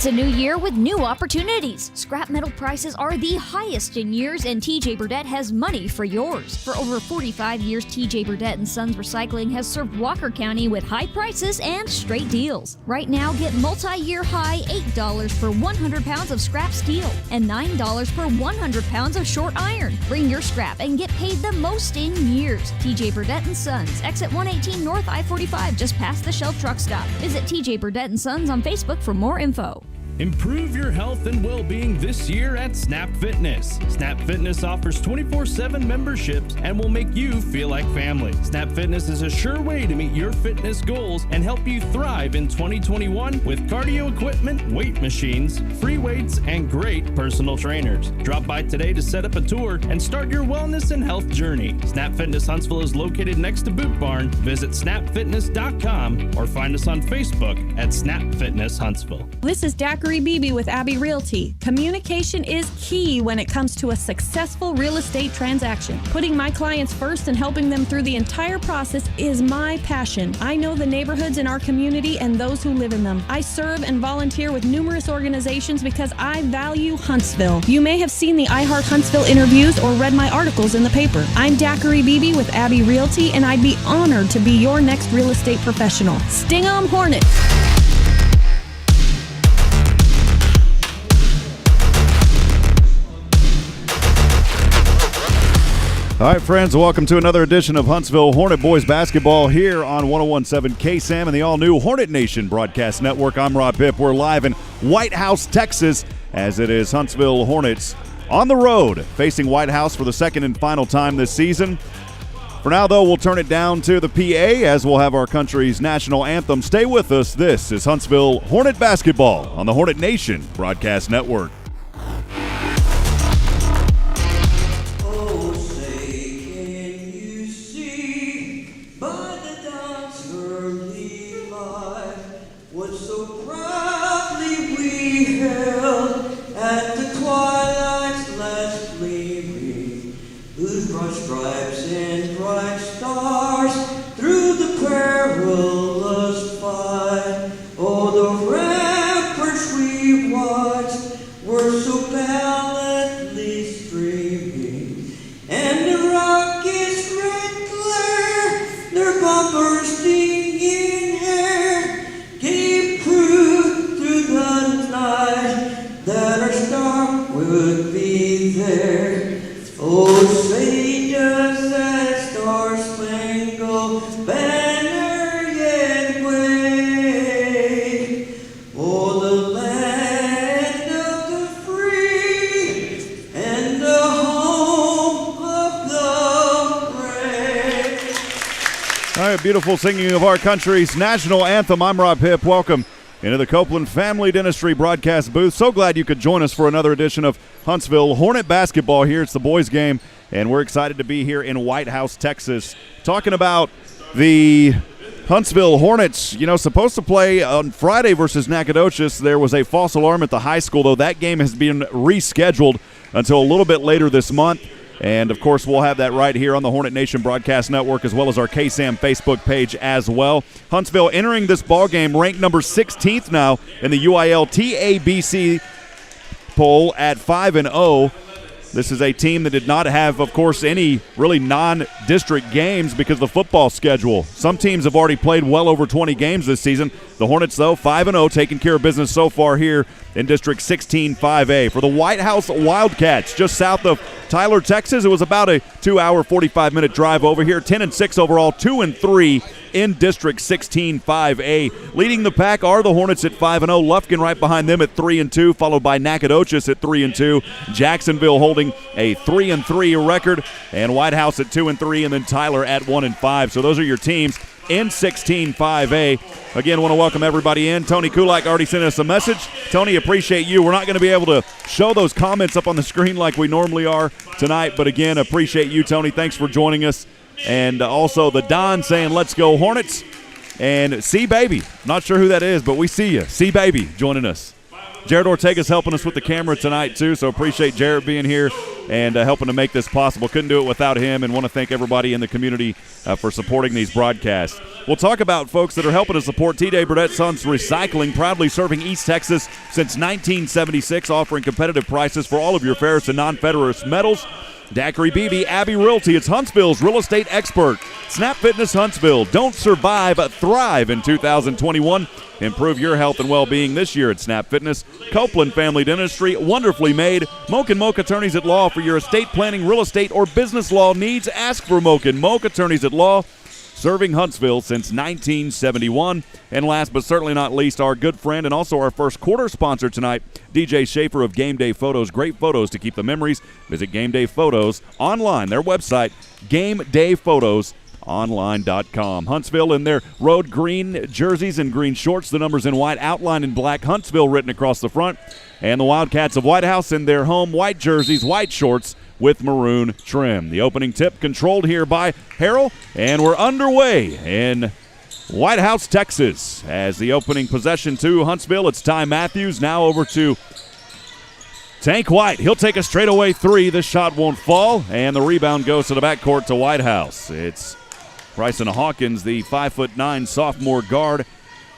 It's a new year with new opportunities. Scrap metal prices are the highest in years, and TJ Burdett has money for yours. For over 45 years, TJ Burdett & Sons Recycling has served Walker County with high prices and straight deals. Right now, get multi-year high $8 per 100 pounds of scrap steel and $9 per 100 pounds of short iron. Bring your scrap and get paid the most in years. TJ Burdett & Sons, exit 118 North I-45, just past the Shell truck stop. Visit TJ Burdett & Sons on Facebook for more info. Improve your health and well-being this year at Snap Fitness. Snap Fitness offers 24/7 memberships and will make you feel like family. Snap Fitness is a sure way to meet your fitness goals and help you thrive in 2021 with cardio equipment, weight machines, free weights, and great personal trainers. Drop by today to set up a tour and start your wellness and health journey. Snap Fitness Huntsville is located next to Boot Barn. Visit snapfitness.com or find us on Facebook at Snap Fitness Huntsville. This is Daiquiri Beebe with Abbey Realty. Communication is key when it comes to a successful real estate transaction. Putting my clients first and helping them through the entire process is my passion. I know the neighborhoods in our community and those who live in them. I serve and volunteer with numerous organizations because I value Huntsville. You may have seen the I Heart Huntsville interviews or read my articles in the paper. I'm Daiquiri Beebe with Abbey Realty, and I'd be honored to be your next real estate professional. Sting 'em Hornets! All right, friends, welcome to another edition of Huntsville Hornet Boys Basketball here on 101.7 KSAM and the all-new Hornet Nation Broadcast Network. I'm Rob Pipp. We're live in Whitehouse, Texas, as it is Huntsville Hornets on the road, facing Whitehouse for the second and final time this season. For now, though, we'll turn it down to the PA as we'll have our country's national anthem. Stay with us. This is Huntsville Hornet Basketball on the Hornet Nation Broadcast Network. Beautiful singing of our country's national anthem. I'm Rob Pipp. Welcome into the Copeland Family Dentistry broadcast booth. So glad you could join us for another edition of Huntsville Hornet Basketball here. It's the boys' game, and we're excited to be here in Whitehouse, Texas, talking about the Huntsville Hornets, supposed to play on Friday versus Nacogdoches. There was a false alarm at the high school, though. That game has been rescheduled until a little bit later this month. And, of course, we'll have that right here on the Hornet Nation Broadcast Network as well as our KSAM Facebook page as well. Huntsville entering this ballgame ranked number 16th now in the UIL TABC poll at 5-0. This is a team that did not have, of course, any really non-district games because of the football schedule. Some teams have already played well over 20 games this season. The Hornets, though, 5-0, taking care of business so far here in District 16 5A. For the Whitehouse Wildcats, just south of Tyler, Texas, it was about a 2-hour, 45-minute drive over here. 10-6 overall, 2-3 in District 16 5A. Leading the pack are the Hornets at 5-0. Lufkin right behind them at 3-2, followed by Nacogdoches at 3-2. Jacksonville holding a 3-3 record, and Whitehouse at 2-3, and then Tyler at 1-5. So those are your teams in 16 5A. Again, want to welcome everybody in. Tony Kulak already sent us a message. Tony, appreciate you. We're not going to be able to show those comments up on the screen like we normally are tonight, but again, appreciate you, Tony. Thanks for joining us. And also the Don saying, let's go Hornets. And C-Baby, not sure who that is, but we see you. C-Baby joining us. Jared Ortega's helping us with the camera tonight, too, so appreciate Jared being here and helping to make this possible. Couldn't do it without him, and want to thank everybody in the community for supporting these broadcasts. We'll talk about folks that are helping to support T.J. Burdett Sons Recycling, proudly serving East Texas since 1976, offering competitive prices for all of your ferrous and non-ferrous metals. Daiquiri BB, Abbey Realty, it's Huntsville's real estate expert. Snap Fitness Huntsville, don't survive, thrive in 2021. Improve your health and well-being this year at Snap Fitness. Copeland Family Dentistry, wonderfully made. Moak & Moak Attorneys at Law for your estate planning, real estate, or business law needs. Ask for Moak & Moak Attorneys at Law, serving Huntsville since 1971. And last but certainly not least, our good friend and also our first quarter sponsor tonight, DJ Schaefer of Game Day Photos. Great photos to keep the memories. Visit Game Day Photos online, their website, GameDayPhotosOnline.com. Huntsville in their road green jerseys and green shorts, the numbers in white, outline in black, Huntsville written across the front. And the Wildcats of Whitehouse in their home white jerseys, white shorts with maroon trim. The opening tip controlled here by Harrell, and we're underway in Whitehouse, Texas. As the opening possession to Huntsville, it's Ty Matthews. Now over to Tank White. He'll take a straightaway three. This shot won't fall, and the rebound goes to the backcourt to Whitehouse. It's Bryson Hawkins, the 5'9" sophomore guard,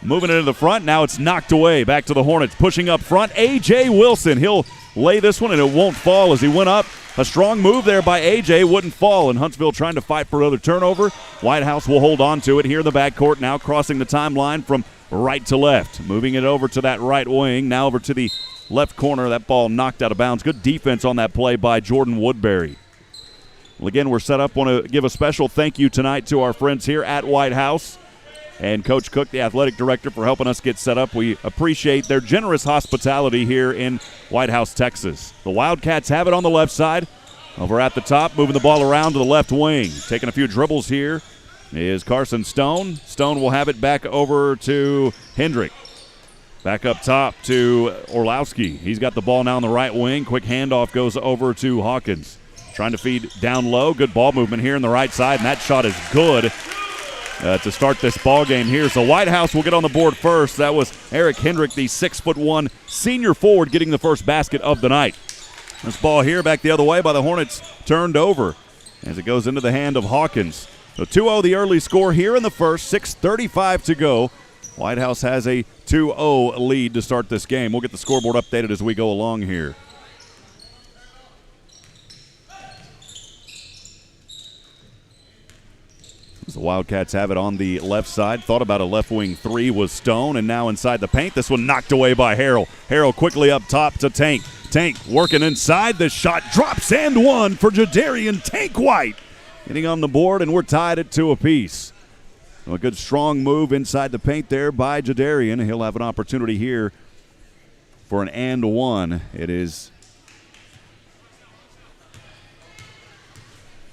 moving it into the front. Now it's knocked away. Back to the Hornets, pushing up front. A.J. Wilson. He'll lay this one, and it won't fall as he went up. A strong move there by A.J. wouldn't fall, and Huntsville trying to fight for another turnover. Whitehouse will hold on to it here in the backcourt, now crossing the timeline from right to left. Moving it over to that right wing, now over to the left corner. That ball knocked out of bounds. Good defense on that play by Jordan Woodbury. Well, again, we're set up. Want to give a special thank you tonight to our friends here at Whitehouse and Coach Cook, the athletic director, for helping us get set up. We appreciate their generous hospitality here in Whitehouse, Texas. The Wildcats have it on the left side. Over at the top, moving the ball around to the left wing. Taking a few dribbles here is Carson Stone. Stone will have it back over to Hendrick. Back up top to Orlowski. He's got the ball now on the right wing. Quick handoff goes over to Hawkins. Trying to feed down low. Good ball movement here on the right side, and that shot is good to start this ball game here. So Whitehouse will get on the board first. That was Eric Hendrick, the 6'1" senior forward, getting the first basket of the night. This ball here back the other way by the Hornets, turned over as it goes into the hand of Hawkins. So 2-0 the early score here in the first, 6:35 to go. Whitehouse has a 2-0 lead to start this game. We'll get the scoreboard updated as we go along here. The Wildcats have it on the left side. Thought about a left wing three was Stone, and now inside the paint. This one knocked away by Harrell. Harrell quickly up top to Tank. Tank working inside. The shot drops and one for Jadarian Tank White. Getting on the board, and we're tied at 2 apiece. A good strong move inside the paint there by Jadarian. He'll have an opportunity here for an and one. It is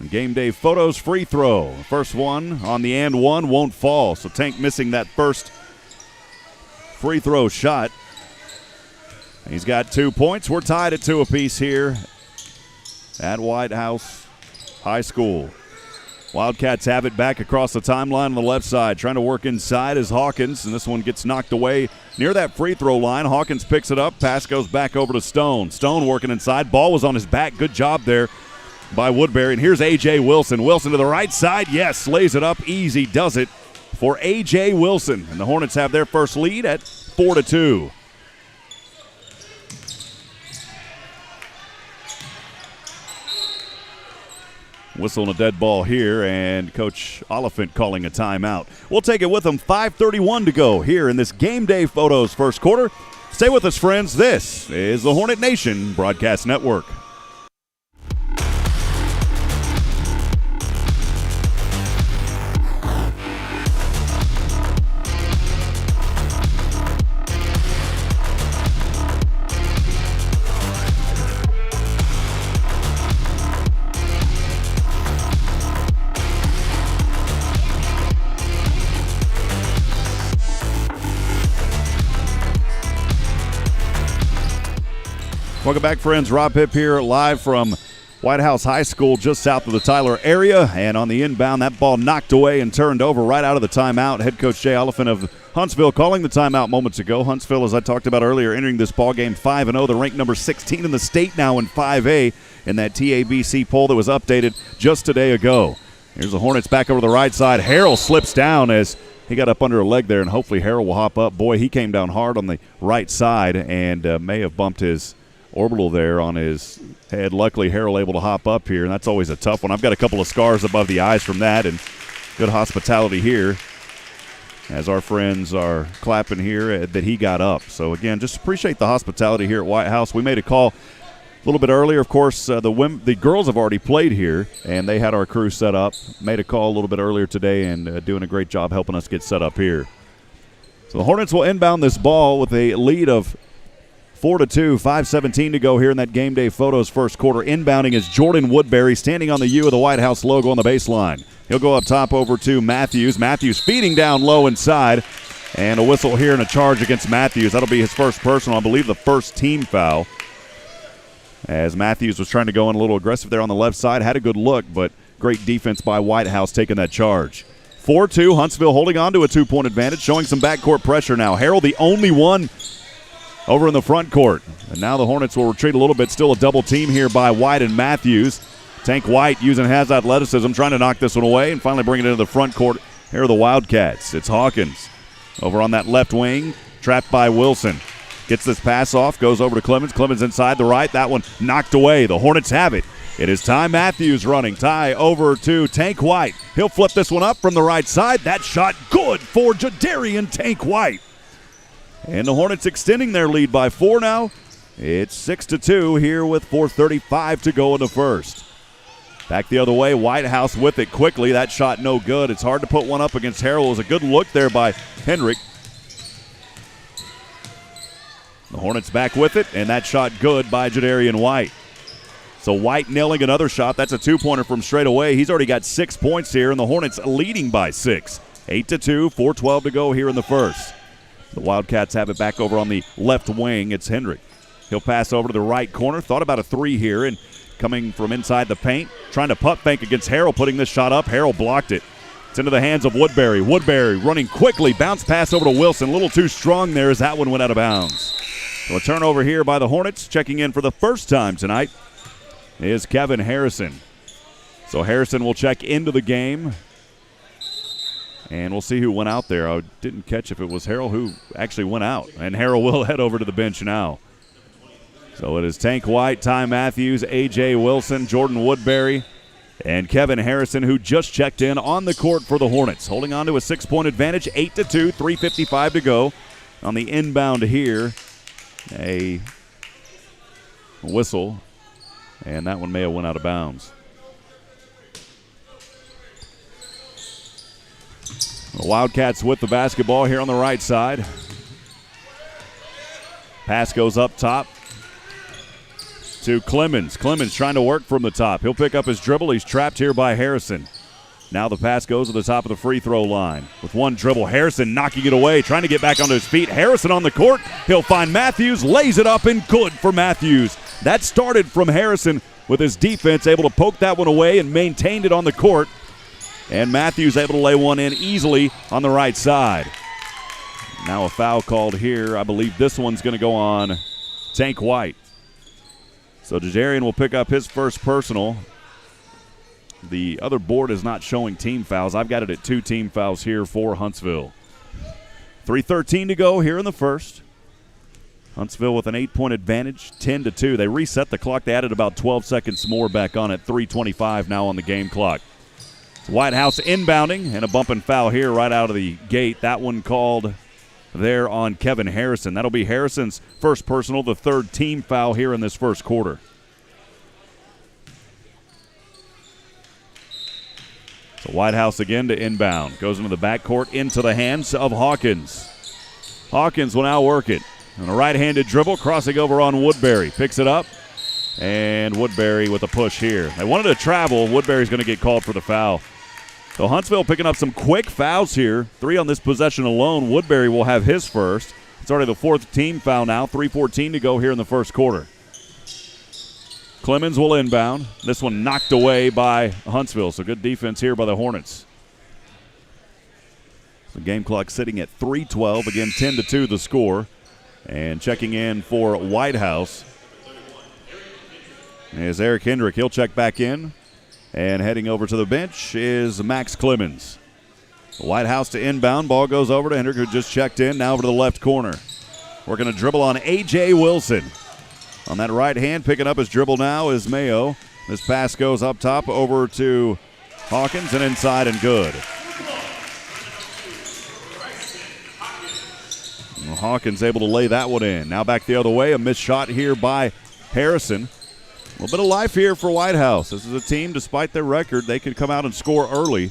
Game Day Photos free throw. First one on the and one won't fall. So Tank missing that first free throw shot. He's got 2 points. We're tied at 2 apiece here at Whitehouse High School. Wildcats have it back across the timeline on the left side. Trying to work inside is Hawkins, and this one gets knocked away near that free throw line. Hawkins picks it up. Pass goes back over to Stone. Stone working inside. Ball was on his back. Good job there by Woodbury. And here's A.J. Wilson. Wilson to the right side. Yes, lays it up. Easy does it for A.J. Wilson. And the Hornets have their first lead at 4-2. Whistle and a dead ball here, and Coach Oliphant calling a timeout. We'll take it with them. 5:31 to go here in this Game Day Photos first quarter. Stay with us, friends. This is the Hornet Nation Broadcast Network. Welcome back, friends. Rob Hipp here, live from Whitehouse High School, just south of the Tyler area. And on the inbound, that ball knocked away and turned over right out of the timeout. Head coach Jay Oliphant of Huntsville calling the timeout moments ago. Huntsville, as I talked about earlier, entering this ballgame 5-0. They're ranked number 16 in the state now in 5A in that TABC poll that was updated just a day ago. Here's the Hornets back over the right side. Harrell slips down as he got up under a leg there, and hopefully Harrell will hop up. Boy, he came down hard on the right side and may have bumped his orbital there on his head. Luckily, Harrell able to hop up here, and that's always a tough one. I've got a couple of scars above the eyes from that, and good hospitality here as our friends are clapping here that he got up. So, again, just appreciate the hospitality here at Whitehouse. We made a call a little bit earlier. Of course, the girls have already played here, and they had our crew set up. Made a call a little bit earlier today and doing a great job helping us get set up here. So the Hornets will inbound this ball with a lead of 4-2, 5:17 to go here in that Game Day Photos first quarter. Inbounding is Jordan Woodbury, standing on the U of the Whitehouse logo on the baseline. He'll go up top over to Matthews. Matthews feeding down low inside, and a whistle here and a charge against Matthews. That'll be his first personal, I believe the first team foul, as Matthews was trying to go in a little aggressive there on the left side. Had a good look, but great defense by Whitehouse taking that charge. 4-2, Huntsville holding on to a 2-point advantage, showing some backcourt pressure now. Harrell the only one over in the front court. And now the Hornets will retreat a little bit. Still a double team here by White and Matthews. Tank White using his athleticism, trying to knock this one away and finally bring it into the front court. Here are the Wildcats. It's Hawkins over on that left wing, trapped by Wilson. Gets this pass off, goes over to Clemens. Clemens inside the right. That one knocked away. The Hornets have it. It is Ty Matthews running. Ty over to Tank White. He'll flip this one up from the right side. That shot good for Jadarian Tank White. And the Hornets extending their lead by 4 now. It's 6-2 here with 4:35 to go in the first. Back the other way, Whitehouse with it quickly. That shot no good. It's hard to put one up against Harrell. It was a good look there by Hendrick. The Hornets back with it, and that shot good by Jadarian White. So White nailing another shot. That's a two-pointer from straight away. He's already got 6 points here, and the Hornets leading by 6. 8-2, 4:12 to go here in the first. The Wildcats have it back over on the left wing. It's Hendrick. He'll pass over to the right corner. Thought about a three here, and coming from inside the paint, trying to putt fake against Harrell, putting this shot up. Harrell blocked it. It's into the hands of Woodbury. Woodbury running quickly. Bounce pass over to Wilson. A little too strong there as that one went out of bounds. So a turnover here by the Hornets. Checking in for the first time tonight is Kevin Harrison. So Harrison will check into the game. And we'll see who went out there. I didn't catch if it was Harrell who actually went out. And Harrell will head over to the bench now. So it is Tank White, Ty Matthews, A.J. Wilson, Jordan Woodbury, and Kevin Harrison, who just checked in on the court for the Hornets. Holding on to a 6-point advantage, 8-2, 3:55 to go. On the inbound here, a whistle, and that one may have went out of bounds. The Wildcats with the basketball here on the right side. Pass goes up top to Clemens. Clemens trying to work from the top. He'll pick up his dribble. He's trapped here by Harrison. Now the pass goes to the top of the free throw line. With one dribble, Harrison knocking it away, trying to get back onto his feet. Harrison on the court. He'll find Matthews, lays it up, and good for Matthews. That started from Harrison with his defense, able to poke that one away and maintained it on the court. And Matthews able to lay one in easily on the right side. Now a foul called here. I believe this one's going to go on Tank White. So Jadarian will pick up his first personal. The other board is not showing team fouls. I've got it at 2 team fouls here for Huntsville. 3:13 to go here in the first. Huntsville with an 8-point advantage, 10-2. They reset the clock. They added about 12 seconds more back on at 3:25 now on the game clock. Whitehouse inbounding, and a bump and foul here right out of the gate. That one called there on Kevin Harrison. That'll be Harrison's first personal, the 3rd team foul here in this first quarter. So Whitehouse again to inbound. Goes into the backcourt, into the hands of Hawkins. Hawkins will now work it. On a right-handed dribble, crossing over on Woodbury. Picks it up, and Woodbury with a push here. They wanted to travel. Woodbury's going to get called for the foul. So Huntsville picking up some quick fouls here. 3 on this possession alone. Woodbury will have his first. It's already the 4th team foul now. 3:14 to go here in the first quarter. Clemens will inbound. This one knocked away by Huntsville, so good defense here by the Hornets. The game clock sitting at 3:12. Again, 10-2 the score. And checking in for Whitehouse is Eric Hendrick. He'll check back in. And heading over to the bench is Max Clemens. Whitehouse to inbound. Ball goes over to Hendrick, who just checked in. Now over to the left corner. Working a dribble on A.J. Wilson. On that right hand, picking up his dribble now is Mayo. This pass goes up top over to Hawkins and inside and good. Well, Hawkins able to lay that one in. Now back the other way. A missed shot here by Harrison. A little bit of life here for Whitehouse. This is a team, despite their record, they could come out and score early.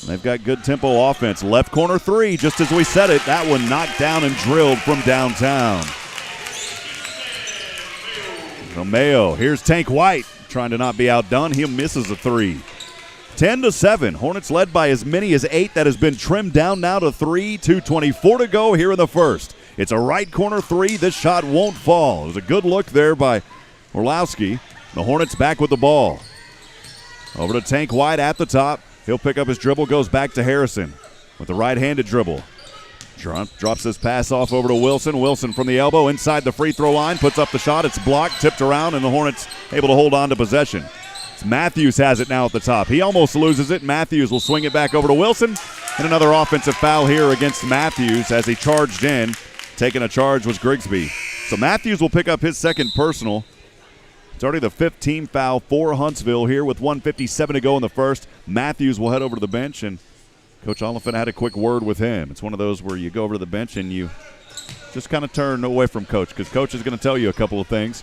And they've got good tempo offense. Left corner three, just as we said it. That one knocked down and drilled from downtown. Mayo, here's Tank White trying to not be outdone. He misses a three. 10-7. Hornets led by as many as 8. That has been trimmed down now to 3. 2:24 to go here in the first. It's a right corner three. This shot won't fall. It was a good look there by Orlowski. The Hornets back with the ball. Over to Tank White at the top. He'll pick up his dribble, goes back to Harrison with the right-handed dribble. Drops this pass off over to Wilson. Wilson from the elbow inside the free throw line. Puts up the shot. It's blocked, tipped around, and the Hornets able to hold on to possession. Matthews has it now at the top. He almost loses it. Matthews will swing it back over to Wilson. And another offensive foul here against Matthews as he charged in. Taking a charge was Grigsby. So Matthews will pick up his second personal. It's already the 15th foul for Huntsville here with 1:57 to go in the first. Matthews will head over to the bench, and Coach Oliphant had a quick word with him. It's one of those where you go over to the bench and you just kind of turn away from Coach because Coach is going to tell you a couple of things.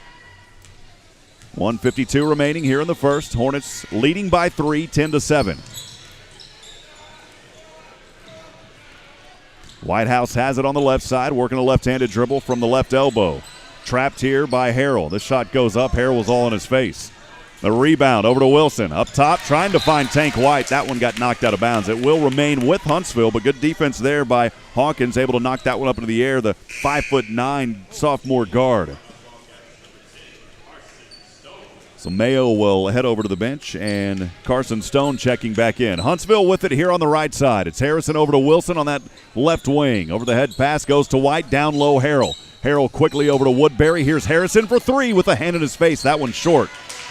1:52 remaining here in the first. Hornets leading by 3, 10-7. Whitehouse has it on the left side, working a left-handed dribble from the left elbow. Trapped here by Harrell. This shot goes up. Harrell was all in his face. The rebound over to Wilson. Up top, trying to find Tank White. That one got knocked out of bounds. It will remain with Huntsville, but good defense there by Hawkins, able to knock that one up into the air, the 5'9" sophomore guard. So Mayo will head over to the bench, and Carson Stone checking back in. Huntsville with it here on the right side. It's Harrison over to Wilson on that left wing. Over the head pass goes to White, down low Harrell. Harrell quickly over to Woodbury. Here's Harrison for three with a hand in his face. That one's short.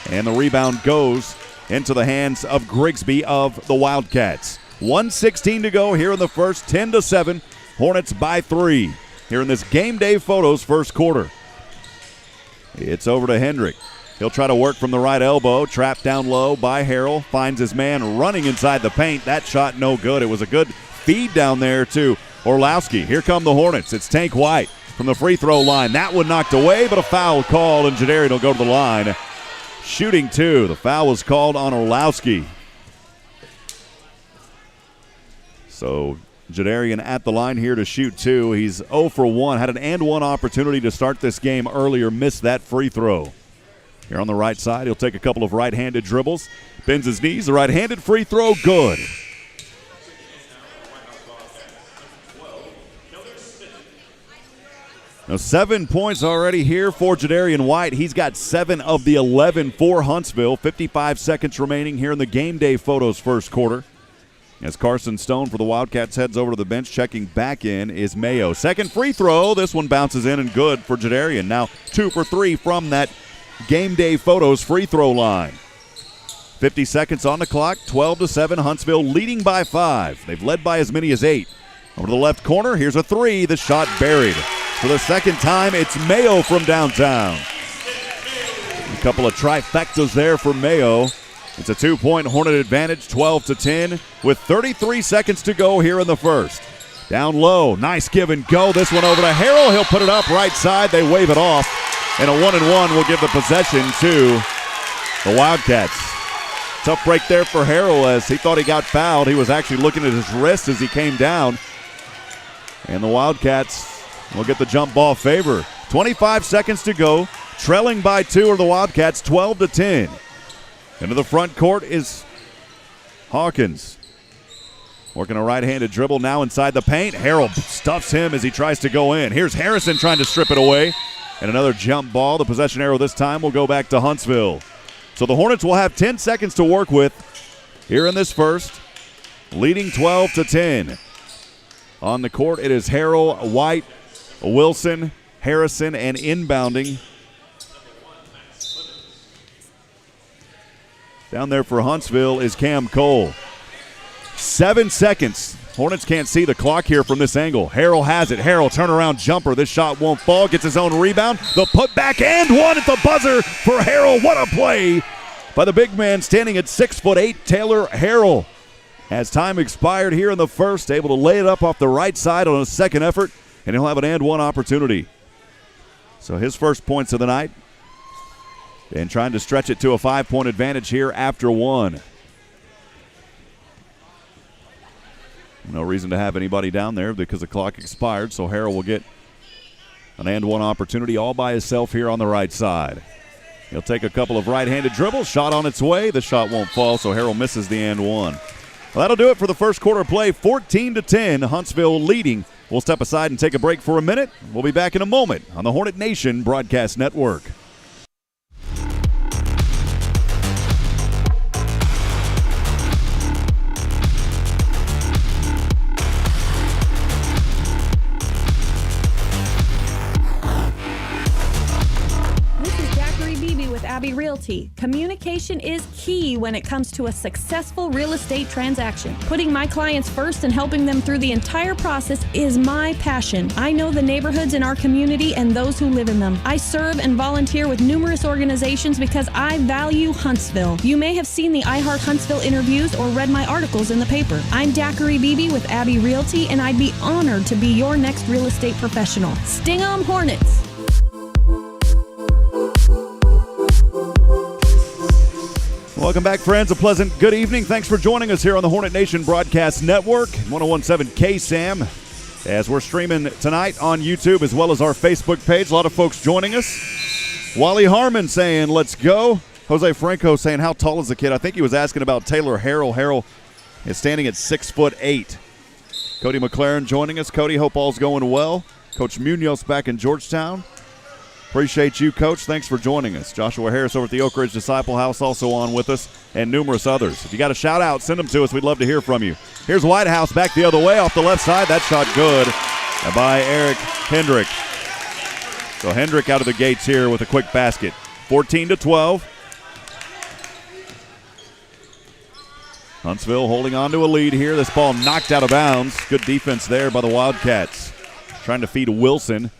And the rebound goes into the hands of Grigsby of the Wildcats. 1:16 to go here in the first, 10-7. Hornets by 3 here in this Game Day Photos first quarter. It's over to Hendrick. He'll try to work from the right elbow. Trapped down low by Harrell. Finds his man running inside the paint. That shot no good. It was a good feed down there to Orlowski. Here come the Hornets. It's Tank White from the free throw line. That one knocked away, but a foul called, and Jadarian will go to the line. Shooting two. The foul was called on Orlowski. So Jadarian at the line here to shoot two. He's 0 for 1. Had an and one opportunity to start this game earlier. Missed that free throw. Here on the right side, he'll take a couple of right-handed dribbles. Bends his knees. The right-handed free throw, good. Now 7 points already here for Jadarian White. He's got 7 of the 11 for Huntsville. 55 seconds remaining here in the Game Day Photos first quarter. As Carson Stone for the Wildcats heads over to the bench, checking back in is Mayo. Second free throw. This one bounces in and good for Jadarian. Now 2 for 3 from that Game Day Photos free throw line. 50 seconds on the clock. 12-7. Huntsville leading by 5. They've led by as many as 8. Over to the left corner. Here's a three. The shot buried. For the second time, it's Mayo from downtown. A couple of trifectas there for Mayo. It's a 2-point Hornet advantage, 12-10, with 33 seconds to go here in the first. Down low, nice give and go. This one over to Harrell. He'll put it up right side. They wave it off. And a 1-and-1 will give the possession to the Wildcats. Tough break there for Harrell as he thought he got fouled. He was actually looking at his wrist as he came down. And the Wildcats will get the jump ball favor. 25 seconds to go. Trailing by 2 are the Wildcats, 12-10. Into the front court is Hawkins. Working a right-handed dribble now inside the paint. Harrell stuffs him as he tries to go in. Here's Harrison trying to strip it away. And another jump ball. The possession arrow this time will go back to Huntsville. So the Hornets will have 10 seconds to work with here in this first. leading 12-10. On the court, it is Harrell, White, Wilson, Harrison, and inbounding. Down there for Huntsville is Cam Cole. 7 seconds. Hornets can't see the clock here from this angle. Harrell has it. Harrell, turnaround jumper. This shot won't fall. Gets his own rebound. The putback and one at the buzzer for Harrell. What a play by the big man standing at 6'8", Taylor Harrell. As time expired here in the first, able to lay it up off the right side on a second effort, and he'll have an and one opportunity. So his first points of the night, and trying to stretch it to a 5-point advantage here after one. No reason to have anybody down there because the clock expired, so Harrell will get an and one opportunity all by himself here on the right side. He'll take a couple of right-handed dribbles, shot on its way. The shot won't fall, so Harrell misses the and one. Well, that'll do it for the first quarter play, 14-10, Huntsville leading. We'll step aside and take a break for a minute. We'll be back in a moment on the Hornet Nation Broadcast Network. Abby Realty. Communication is key when it comes to a successful real estate transaction. Putting my clients first and helping them through the entire process is my passion. I know the neighborhoods in our community and those who live in them. I serve and volunteer with numerous organizations because I value Huntsville. You may have seen the I Heart Huntsville interviews or read my articles in the paper. I'm Daiquiri Beebe with Abby Realty, and I'd be honored to be your next real estate professional. Sting 'em Hornets! Welcome back, friends. A pleasant good evening. Thanks for joining us here on the Hornet Nation Broadcast Network, 1017 KSAM, as we're streaming tonight on YouTube as well as our Facebook page. A lot of folks joining us. Wally Harmon saying, let's go. Jose Franco saying, how tall is the kid? I think he was asking about Taylor Harrell. Harrell is standing at 6'8". Cody McLaren joining us. Cody, hope all's going well. Coach Munoz back in Georgetown. Appreciate you, Coach. Thanks for joining us. Joshua Harris over at the Oak Ridge Disciple House also on with us, and numerous others. If you got a shout-out, send them to us. We'd love to hear from you. Here's Whitehouse back the other way off the left side. That shot good by Eric Hendrick. So Hendrick out of the gates here with a quick basket. 14-12. Huntsville holding on to a lead here. This ball knocked out of bounds. Good defense there by the Wildcats. Trying to feed Wilson.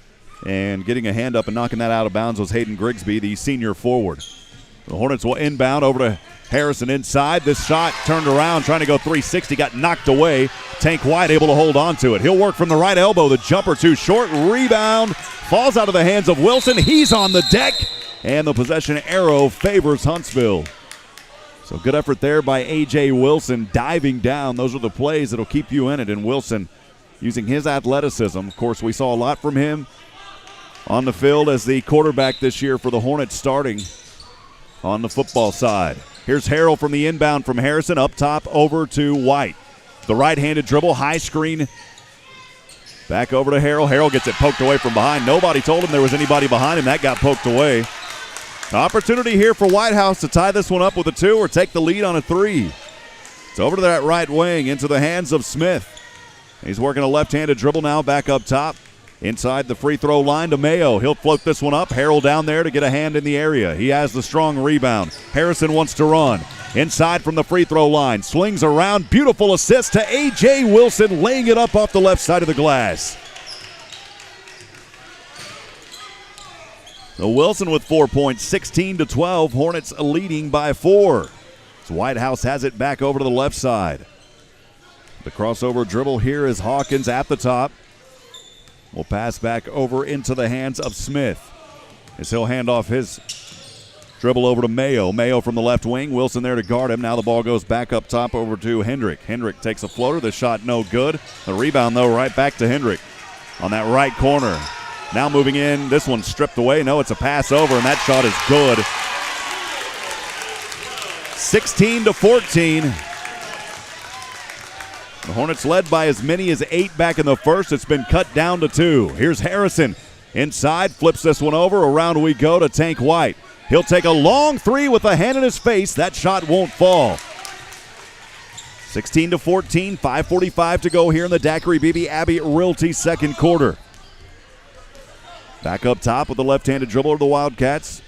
And getting a hand up and knocking that out of bounds was Hayden Grigsby, the senior forward. The Hornets will inbound over to Harrison inside. This shot turned around, trying to go 360, got knocked away. Tank White able to hold on to it. He'll work from the right elbow. The jumper too short. Rebound falls out of the hands of Wilson. He's on the deck, and the possession arrow favors Huntsville. So good effort there by A.J. Wilson diving down. Those are the plays that'll keep you in it, and Wilson using his athleticism. Of course, we saw a lot from him on the field as the quarterback this year for the Hornets starting on the football side. Here's Harrell from the inbound from Harrison, up top over to White. The right-handed dribble, high screen, back over to Harrell. Harrell gets it poked away from behind. Nobody told him there was anybody behind him. That got poked away. An opportunity here for Whitehouse to tie this one up with a 2 or take the lead on a 3. It's over to that right wing into the hands of Smith. He's working a left-handed dribble now back up top. Inside the free throw line to Mayo. He'll float this one up. Harrell down there to get a hand in the area. He has the strong rebound. Harrison wants to run. Inside from the free throw line. Swings around. Beautiful assist to A.J. Wilson, laying it up off the left side of the glass. So Wilson with 4 points, 16-12. Hornets leading by 4. So Whitehouse has it back over to the left side. The crossover dribble here is Hawkins at the top. Will pass back over into the hands of Smith as he'll hand off his dribble over to Mayo. Mayo from the left wing. Wilson there to guard him. Now the ball goes back up top over to Hendrick. Hendrick takes a floater. The shot no good. The rebound, though, right back to Hendrick on that right corner. Now moving in. This one stripped away. No, it's a pass over, and that shot is good. 16-14. The Hornets led by as many as 8 back in the first. It's been cut down to 2. Here's Harrison inside, flips this one over. Around we go to Tank White. He'll take a long 3 with a hand in his face. That shot won't fall. 16-14, 5:45 to go here in the Daiquiri BB Abbey Realty second quarter. Back up top with the left-handed dribbler of the Wildcats.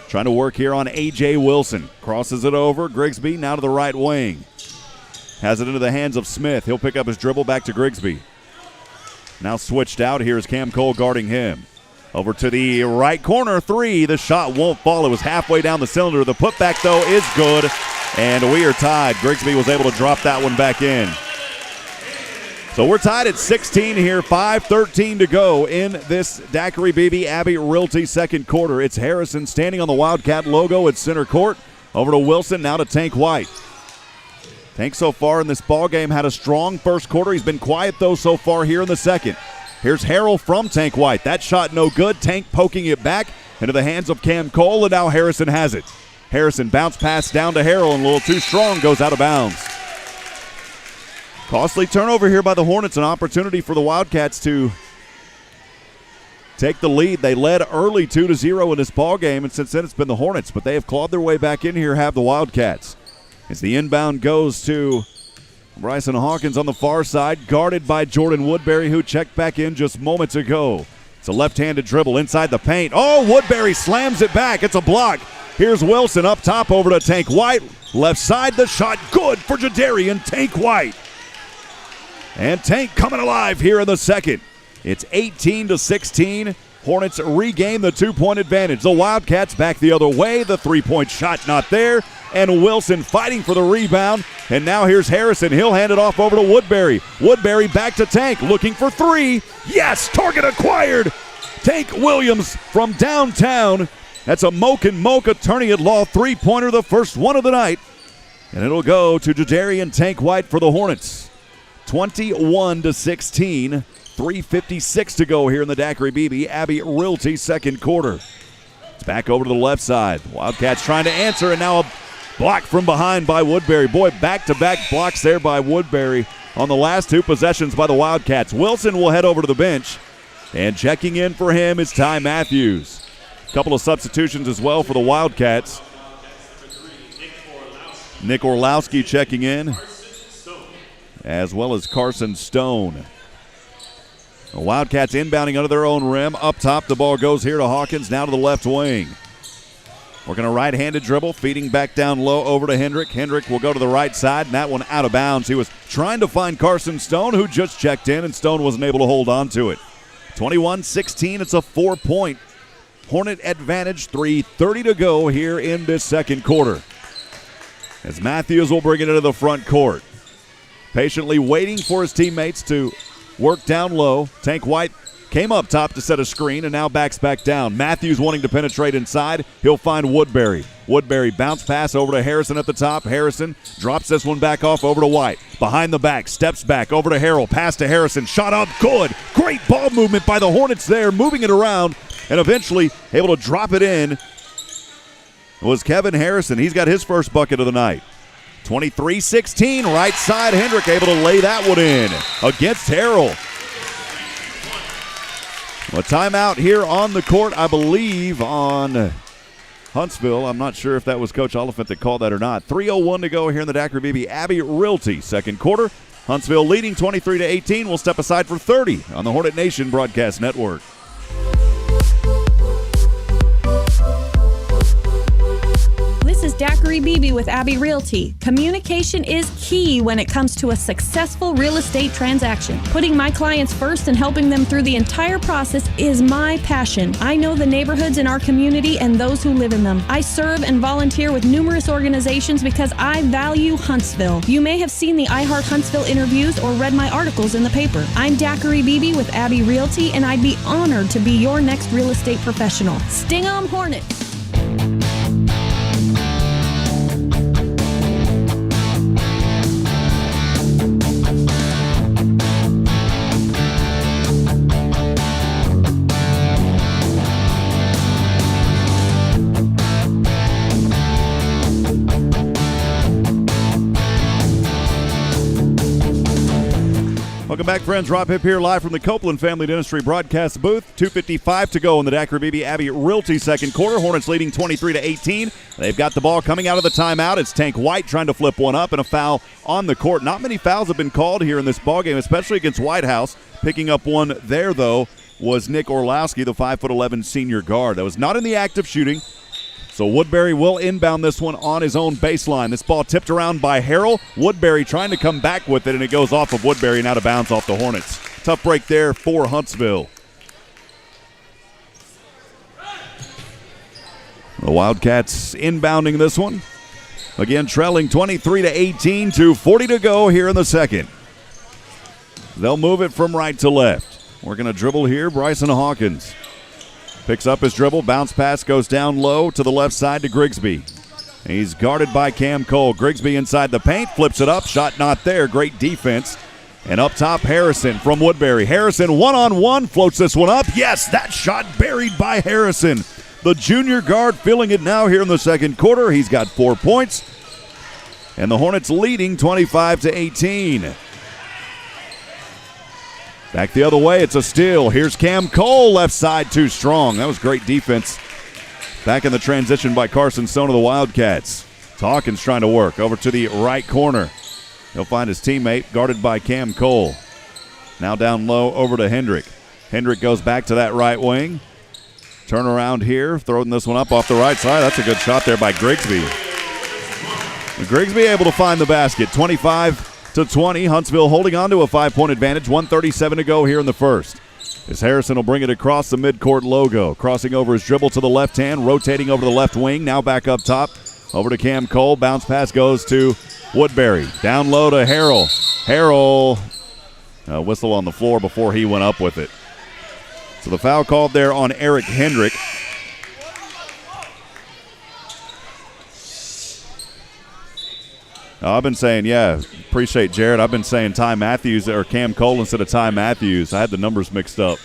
Trying to work here on A.J. Wilson. Crosses it over. Grigsby now to the right wing. Has it into the hands of Smith. He'll pick up his dribble back to Grigsby. Now switched out. Here's Cam Cole guarding him. Over to the right corner, three. The shot won't fall. It was halfway down the cylinder. The putback, though, is good. And we are tied. Grigsby was able to drop that one back in. So we're tied at 16 here, 5:13 to go in this Daiquiri BB Abbey Realty second quarter. It's Harrison standing on the Wildcat logo at center court. Over to Wilson, now to Tank White. Tank so far in this ball game had a strong first quarter. He's been quiet, though, so far here in the second. Here's Harrell from Tank White. That shot no good. Tank poking it back into the hands of Cam Cole, and now Harrison has it. Harrison bounce pass down to Harrell, and a little too strong, goes out of bounds. Costly turnover here by the Hornets, an opportunity for the Wildcats to take the lead. They led early 2-0 in this ball game, and since then it's been the Hornets, but they have clawed their way back in here, have the Wildcats. As the inbound goes to Bryson Hawkins on the far side, guarded by Jordan Woodbury, who checked back in just moments ago. It's a left-handed dribble inside the paint. Oh, Woodbury slams it back. It's a block. Here's Wilson up top over to Tank White. Left side, the shot good for Jadarian Tank White. And Tank coming alive here in the second. It's 18-16. Hornets regain the 2-point advantage. The Wildcats back the other way. The three-point shot not there. And Wilson fighting for the rebound. And now here's Harrison. He'll hand it off over to Woodbury. Woodbury back to Tank, looking for three. Yes, target acquired. Tank Williams from downtown. That's a Mocha Attorney at Law three-pointer, the first one of the night. And it'll go to Jadarian Tank White for the Hornets. 21-16. 3:56 to go here in the Daiquiri BB Abbey Realty second quarter. It's back over to the left side. Wildcats trying to answer, and now a block from behind by Woodbury. Boy, back-to-back blocks there by Woodbury on the last two possessions by the Wildcats. Wilson will head over to the bench, and checking in for him is Ty Matthews. A couple of substitutions as well for the Wildcats. Nick Orlowski checking in, as well as Carson Stone. The Wildcats inbounding under their own rim. Up top, the ball goes here to Hawkins, now to the left wing. Working a right-handed dribble, feeding back down low over to Hendrick. Hendrick will go to the right side, and that one out of bounds. He was trying to find Carson Stone, who just checked in, and Stone wasn't able to hold on to it. 21-16, it's a 4-point Hornet advantage, 3:30 to go here in this second quarter. As Matthews will bring it into the front court. Patiently waiting for his teammates to work down low. Tank White came up top to set a screen and now backs back down. Matthews wanting to penetrate inside. He'll find Woodbury. Woodbury bounce pass over to Harrison at the top. Harrison drops this one back off over to White. Behind the back, steps back over to Harrell. Pass to Harrison. Shot up good. Great ball movement by the Hornets there, moving it around and eventually able to drop it in. It was Kevin Harrison. He's got his first bucket of the night. 23-16, right side. Hendrick able to lay that one in against Harrell. A timeout here on the court, I believe, on Huntsville. I'm not sure if that was Coach Oliphant that called that or not. 3:01 to go here in the Daiquiri BB Abbey Realty second quarter. Huntsville leading 23-18. We'll step aside for 30 on the Hornet Nation Broadcast Network. This is Daiquiri BB with Abbey Realty. Communication is key when it comes to a successful real estate transaction. Putting my clients first and helping them through the entire process is my passion. I know the neighborhoods in our community and those who live in them. I serve and volunteer with numerous organizations because I value Huntsville. You may have seen the I Heart Huntsville interviews or read my articles in the paper. I'm Daiquiri BB with Abbey Realty, and I'd be honored to be your next real estate professional. Sting 'em Hornets! Welcome back, friends. Rob Hipp here live from the Copeland Family Dentistry broadcast booth. 2:55 to go in the Daiquiri BB Abbey Realty second quarter. Hornets leading 23-18. They've got the ball coming out of the timeout. It's Tank White trying to flip one up and a foul on the court. Not many fouls have been called here in this ballgame, especially against Whitehouse. Picking up one there, though, was Nick Orlowski, the 5'11" senior guard. That was not in the act of shooting. So Woodbury will inbound this one on his own baseline. This ball tipped around by Harrell. Woodbury trying to come back with it, and it goes off of Woodbury and out of bounds off the Hornets. Tough break there for Huntsville. The Wildcats inbounding this one. Again, trailing 23-18 to 40 to go here in the second. They'll move it from right to left. We're going to dribble here. Bryson Hawkins picks up his dribble. Bounce pass goes down low to the left side to Grigsby. He's guarded by Cam Cole. Grigsby inside the paint, flips it up. Shot not there. Great defense. And up top, Harrison from Woodbury. Harrison one-on-one, floats this one up. Yes, that shot buried by Harrison. The junior guard feeling it now here in the second quarter. He's got 4 points. And the Hornets leading 25-18. Back the other way, it's a steal. Here's Cam Cole, left side too strong. That was great defense. Back in the transition by Carson Stone of the Wildcats. Hawkins trying to work over to the right corner. He'll find his teammate, guarded by Cam Cole. Now down low over to Hendrick. Hendrick goes back to that right wing. Turn around here, throwing this one up off the right side. That's a good shot there by Grigsby. Grigsby able to find the basket. 25-20. Huntsville holding on to a 5-point advantage. 1:37 to go here in the first. As Harrison will bring it across the midcourt logo. Crossing over his dribble to the left hand. Rotating over the left wing. Now back up top. Over to Cam Cole. Bounce pass goes to Woodbury. Down low to Harrell. Harrell. Whistle on the floor before he went up with it. So the foul called there on Eric Hendrick. I've been saying, appreciate Jared. I've been saying Ty Matthews or Cam Cole instead of Ty Matthews. I had the numbers mixed up.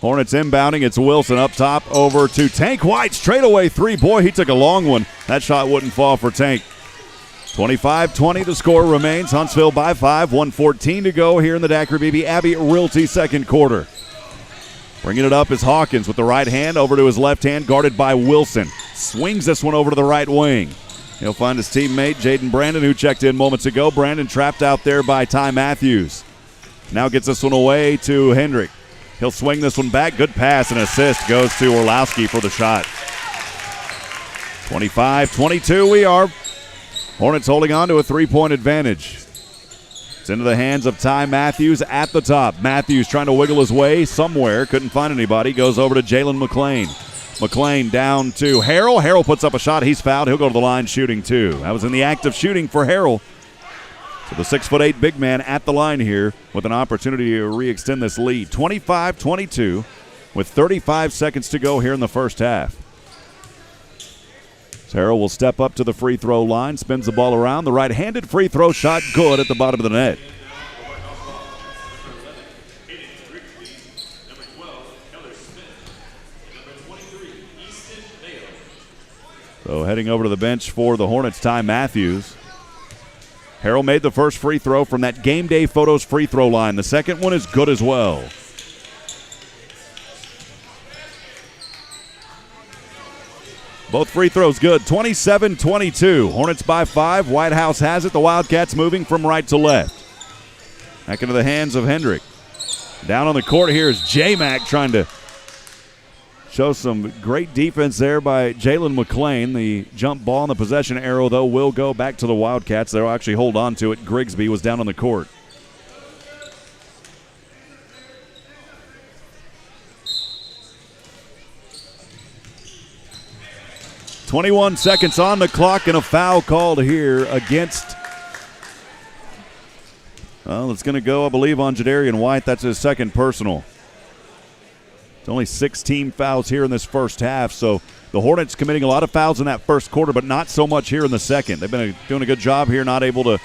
Hornets inbounding. It's Wilson up top over to Tank White. Straightaway three. Boy, he took a long one. That shot wouldn't fall for Tank. 25-20 the score remains. Huntsville by 5. 1:14 to go here in the Daiquiri BB Abbey Realty second quarter. Bringing it up is Hawkins with the right hand over to his left hand, guarded by Wilson. Swings this one over to the right wing. He'll find his teammate, Jaden Brandon, who checked in moments ago. Brandon trapped out there by Ty Matthews. Now gets this one away to Hendrick. He'll swing this one back. Good pass and assist goes to Orlowski for the shot. 25-22 we are. Hornets holding on to a 3-point advantage. It's into the hands of Ty Matthews at the top. Matthews trying to wiggle his way somewhere. Couldn't find anybody. Goes over to Jalen McClain. McClain down to Harrell. Harrell puts up a shot. He's fouled. He'll go to the line shooting too. That was in the act of shooting for Harrell. So the 6'8" big man at the line here with an opportunity to re-extend this lead. 25-22 with 35 seconds to go here in the first half. Harrell will step up to the free throw line, spins the ball around. The right-handed free throw shot good at the bottom of the net. So heading over to the bench for the Hornets, Ty Matthews. Harrell made the first free throw from that Game Day Photos free throw line. The second one is good as well. Both free throws good. 27-22. Hornets by 5. Whitehouse has it. The Wildcats moving from right to left. Back into the hands of Hendrick. Down on the court here is J-Mac trying to show some great defense there by Jalen McClain. The jump ball and the possession arrow, though, will go back to the Wildcats. They'll actually hold on to it. Grigsby was down on the court. .21 seconds on the clock and a foul called here against, it's going to go, I believe, on Jadarian White. That's his second personal. It's only 16 fouls here in this first half, so the Hornets committing a lot of fouls in that first quarter, but not so much here in the second. They've been doing a good job here, not able to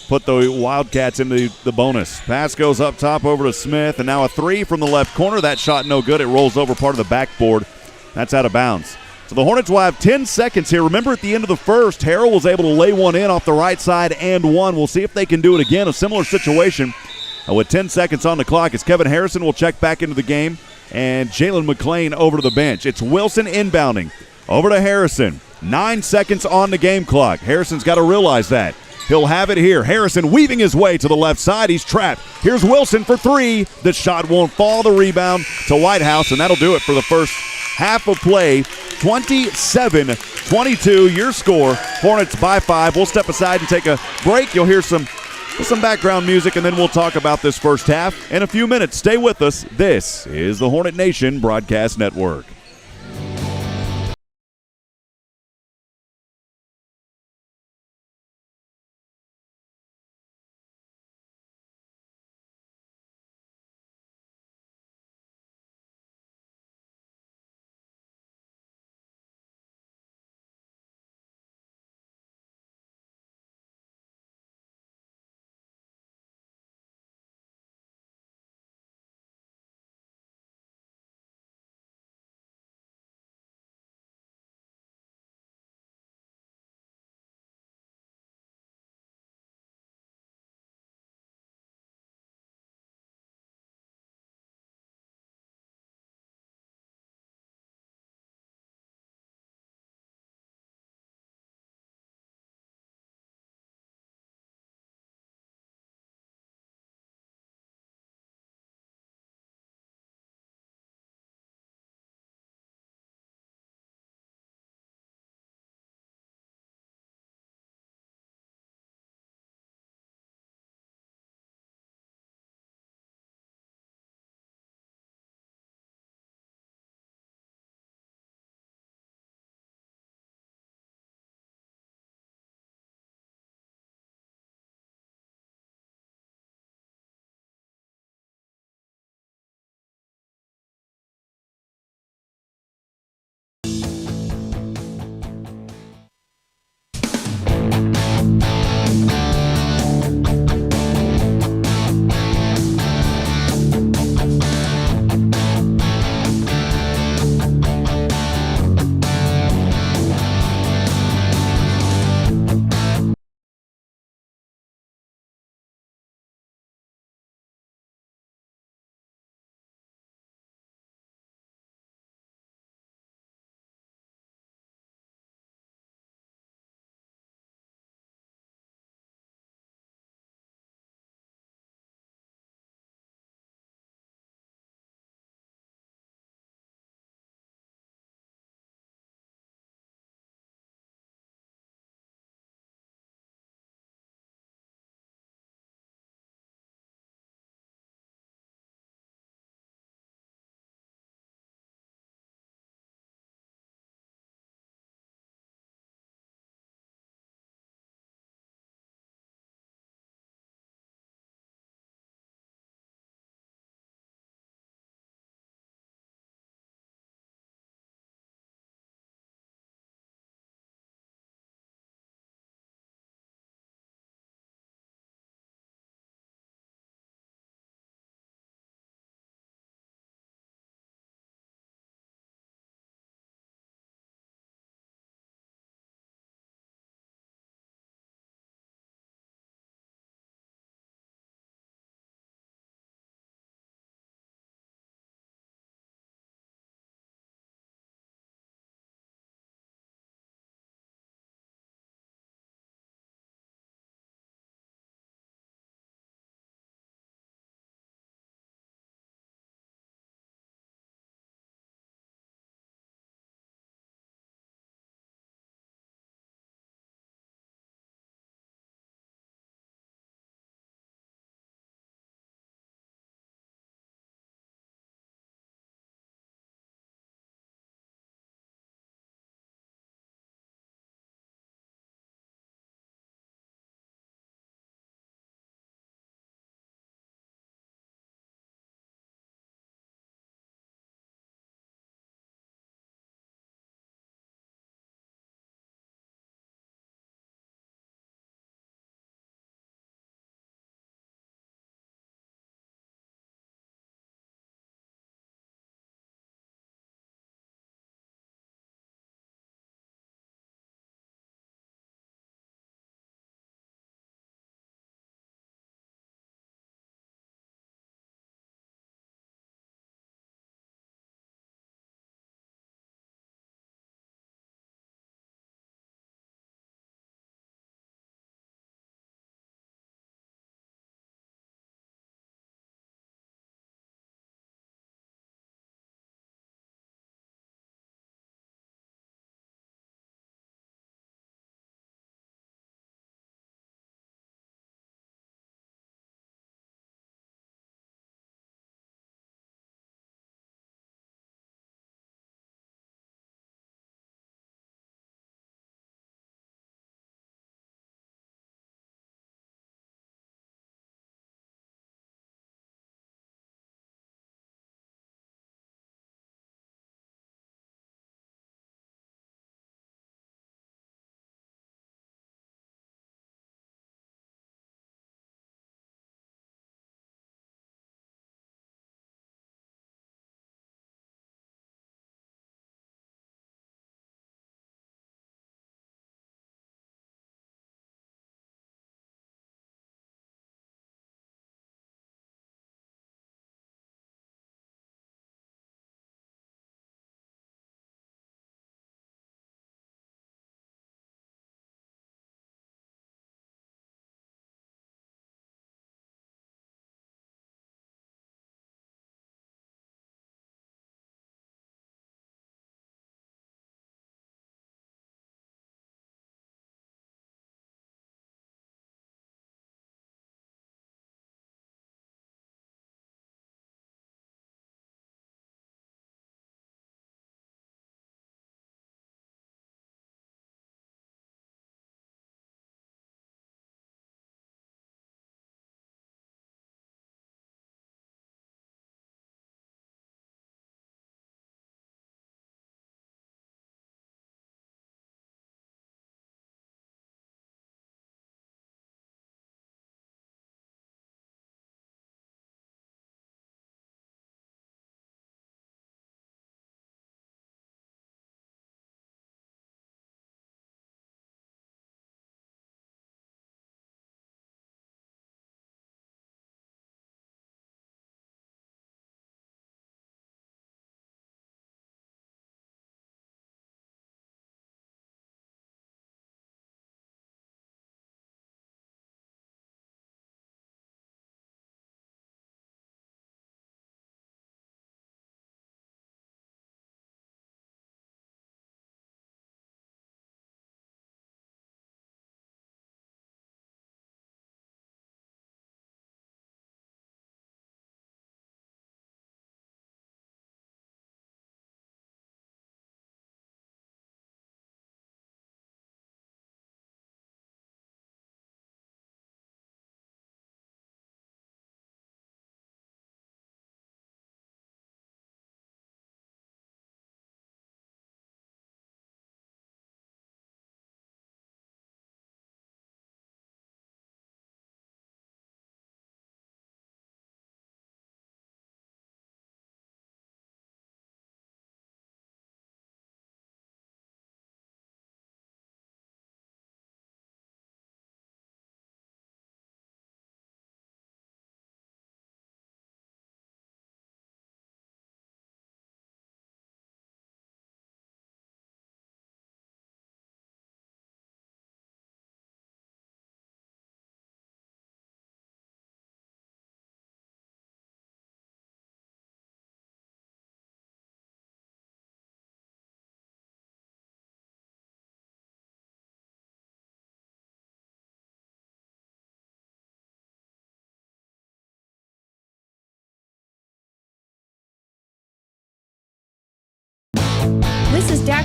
put the Wildcats into the bonus. Pass goes up top over to Smith, and now a three from the left corner. That shot no good. It rolls over part of the backboard. That's out of bounds. So the Hornets will have 10 seconds here. Remember, at the end of the first, Harrell was able to lay one in off the right side and one. We'll see if they can do it again. A similar situation with 10 seconds on the clock as Kevin Harrison will check back into the game and Jalen McClain over to the bench. It's Wilson inbounding over to Harrison. 9 seconds on the game clock. Harrison's got to realize that. He'll have it here. Harrison weaving his way to the left side. He's trapped. Here's Wilson for three. The shot won't fall. The rebound to Whitehouse, and that'll do it for the first half of play. 27-22, your score. Hornets by 5. We'll step aside and take a break. You'll hear some background music, and then we'll talk about this first half in a few minutes. Stay with us. This is the Hornet Nation Broadcast Network.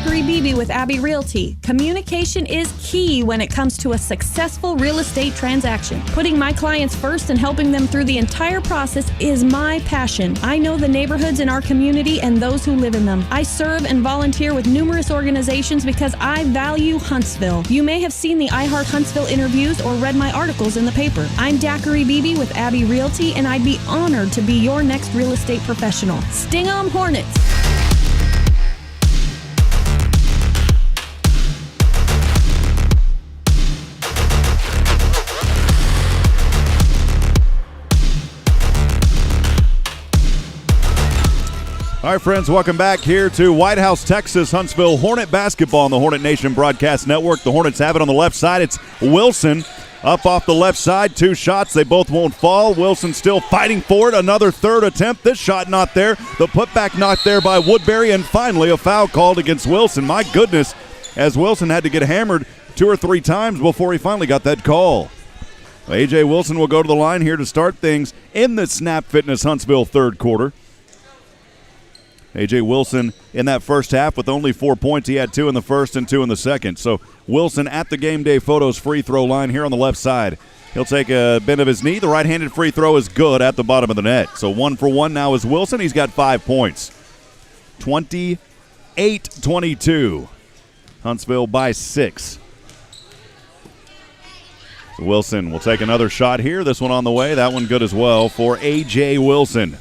Daiquiri Beebe with Abbey Realty. Communication is key when it comes to a successful real estate transaction. Putting my clients first and helping them through the entire process is my passion. I know the neighborhoods in our community and those who live in them. I serve and volunteer with numerous organizations because I value Huntsville. You may have seen the iHeart Huntsville interviews or read my articles in the paper. I'm Daiquiri Beebe with Abbey Realty, and I'd be honored to be your next real estate professional. Sting 'em Hornets! All right, friends, welcome back here to Whitehouse, Texas. Huntsville Hornet basketball on the Hornet Nation Broadcast Network. The Hornets have it on the left side. It's Wilson up off the left side. 2 shots. They both won't fall. Wilson still fighting for it. Another third attempt. This shot not there. The putback not there by Woodbury. And finally a foul called against Wilson. My goodness, as Wilson had to get hammered 2 or 3 times before he finally got that call. A.J. Wilson will go to the line here to start things in the Snap Fitness Huntsville third quarter. A.J. Wilson in that first half with only 4 points. He had 2 in the first and 2 in the second. So Wilson at the Game Day Photos free throw line here on the left side. He'll take a bend of his knee. The right-handed free throw is good at the bottom of the net. So 1 for 1 now is Wilson. He's got 5 points. 28-22. Huntsville by 6. So Wilson will take another shot here. This one on the way. That one good as well for A.J. Wilson.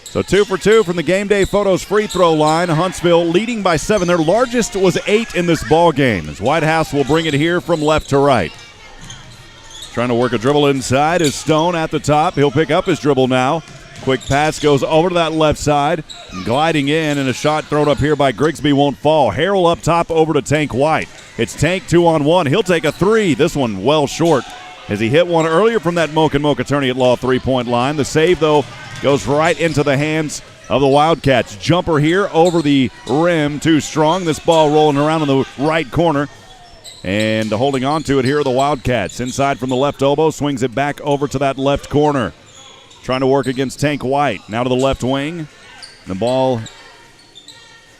So 2 for 2 from the Game Day Photos free throw line. Huntsville leading by 7. Their largest was 8 in this ball game. As Whitehouse will bring it here from left to right. Trying to work a dribble inside is Stone at the top. He'll pick up his dribble now. Quick pass goes over to that left side. Gliding in, and a shot thrown up here by Grigsby won't fall. Harrell up top over to Tank White. It's Tank 2-on-1. He'll take a 3. This one well short as he hit one earlier from that Moke and Moke attorney at law 3-point line. The save, though, goes right into the hands of the Wildcats. Jumper here over the rim, too strong. This ball rolling around in the right corner. And holding on to it here are the Wildcats. Inside from the left elbow, swings it back over to that left corner. Trying to work against Tank White. Now to the left wing. The ball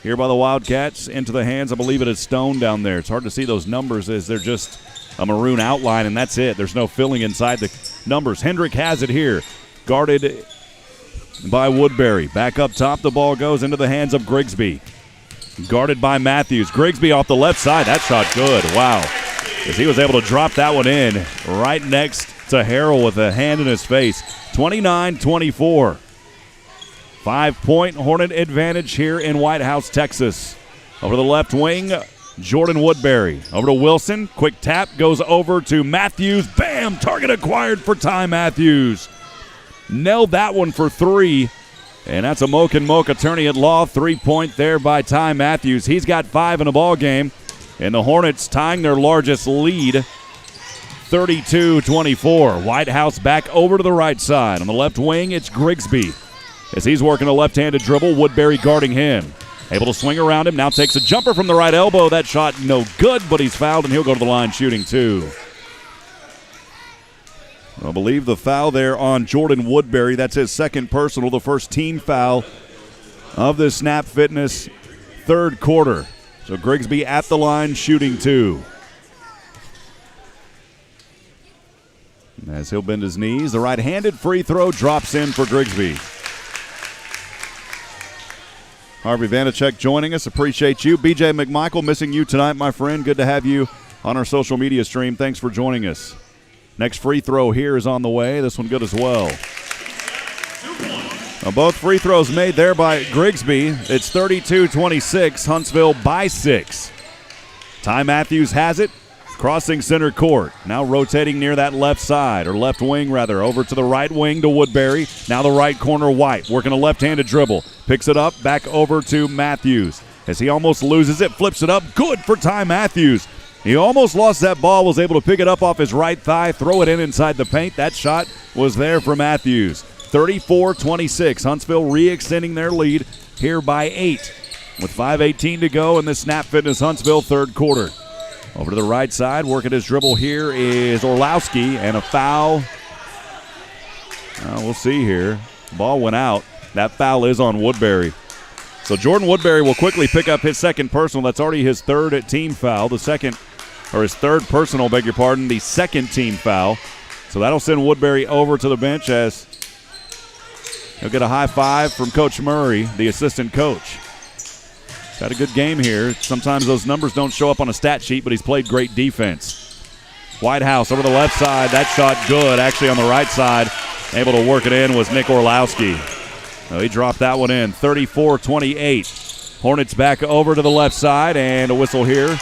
here by the Wildcats into the hands, I believe it is Stone down there. It's hard to see those numbers as they're just a maroon outline, and that's it. There's no filling inside the numbers. Hendrick has it here. Guarded by Woodbury. Back up top, the ball goes into the hands of Grigsby. Guarded by Matthews. Grigsby off the left side. That shot good. Wow. As he was able to drop that one in right next to Harrell with a hand in his face. 29-24. 5-point Hornet advantage here in Whitehouse, Texas. Over the left wing, Jordan Woodbury. Over to Wilson. Quick tap goes over to Matthews. Bam! Target acquired for Ty Matthews. Nailed that one for 3. And that's a Moke and Moke attorney at law. 3-point there by Ty Matthews. He's got 5 in the ball game. And the Hornets tying their largest lead, 32-24. Whitehouse back over to the right side. On the left wing, it's Grigsby. As he's working a left-handed dribble, Woodbury guarding him. Able to swing around him. Now takes a jumper from the right elbow. That shot no good, but he's fouled, and he'll go to the line shooting 2. I believe the foul there on Jordan Woodbury. That's his second personal, the first team foul of the Snap Fitness third quarter. So Grigsby at the line shooting 2. As he'll bend his knees, the right-handed free throw drops in for Grigsby. Harvey Vanacek joining us. Appreciate you. BJ McMichael, missing you tonight, my friend. Good to have you on our social media stream. Thanks for joining us. Next free throw here is on the way. This one good as well. Now both free throws made there by Grigsby. It's 32-26, Huntsville by 6. Ty Matthews has it, crossing center court. Now rotating near that left side, or left wing rather, over to the right wing to Woodbury. Now the right corner, White, working a left-handed dribble. Picks it up, back over to Matthews. As he almost loses it, flips it up. Good for Ty Matthews. He almost lost that ball, was able to pick it up off his right thigh, throw it in inside the paint. That shot was there for Matthews. 34-26. Huntsville re-extending their lead here by 8 with 5:18 to go in the Snap Fitness Huntsville third quarter. Over to the right side, working his dribble here is Orlowski, and a foul. We'll see here. Ball went out. That foul is on Woodbury. So Jordan Woodbury will quickly pick up his second personal. That's already his third team foul. His third personal, beg your pardon, the second team foul. So that'll send Woodbury over to the bench as he'll get a high five from Coach Murray, the assistant coach. Got a good game here. Sometimes those numbers don't show up on a stat sheet, but he's played great defense. Whitehouse over the left side. That shot good. Actually on the right side, able to work it in was Nick Orlowski. So he dropped that one in, 34-28. Hornets back over to the left side, and a whistle here.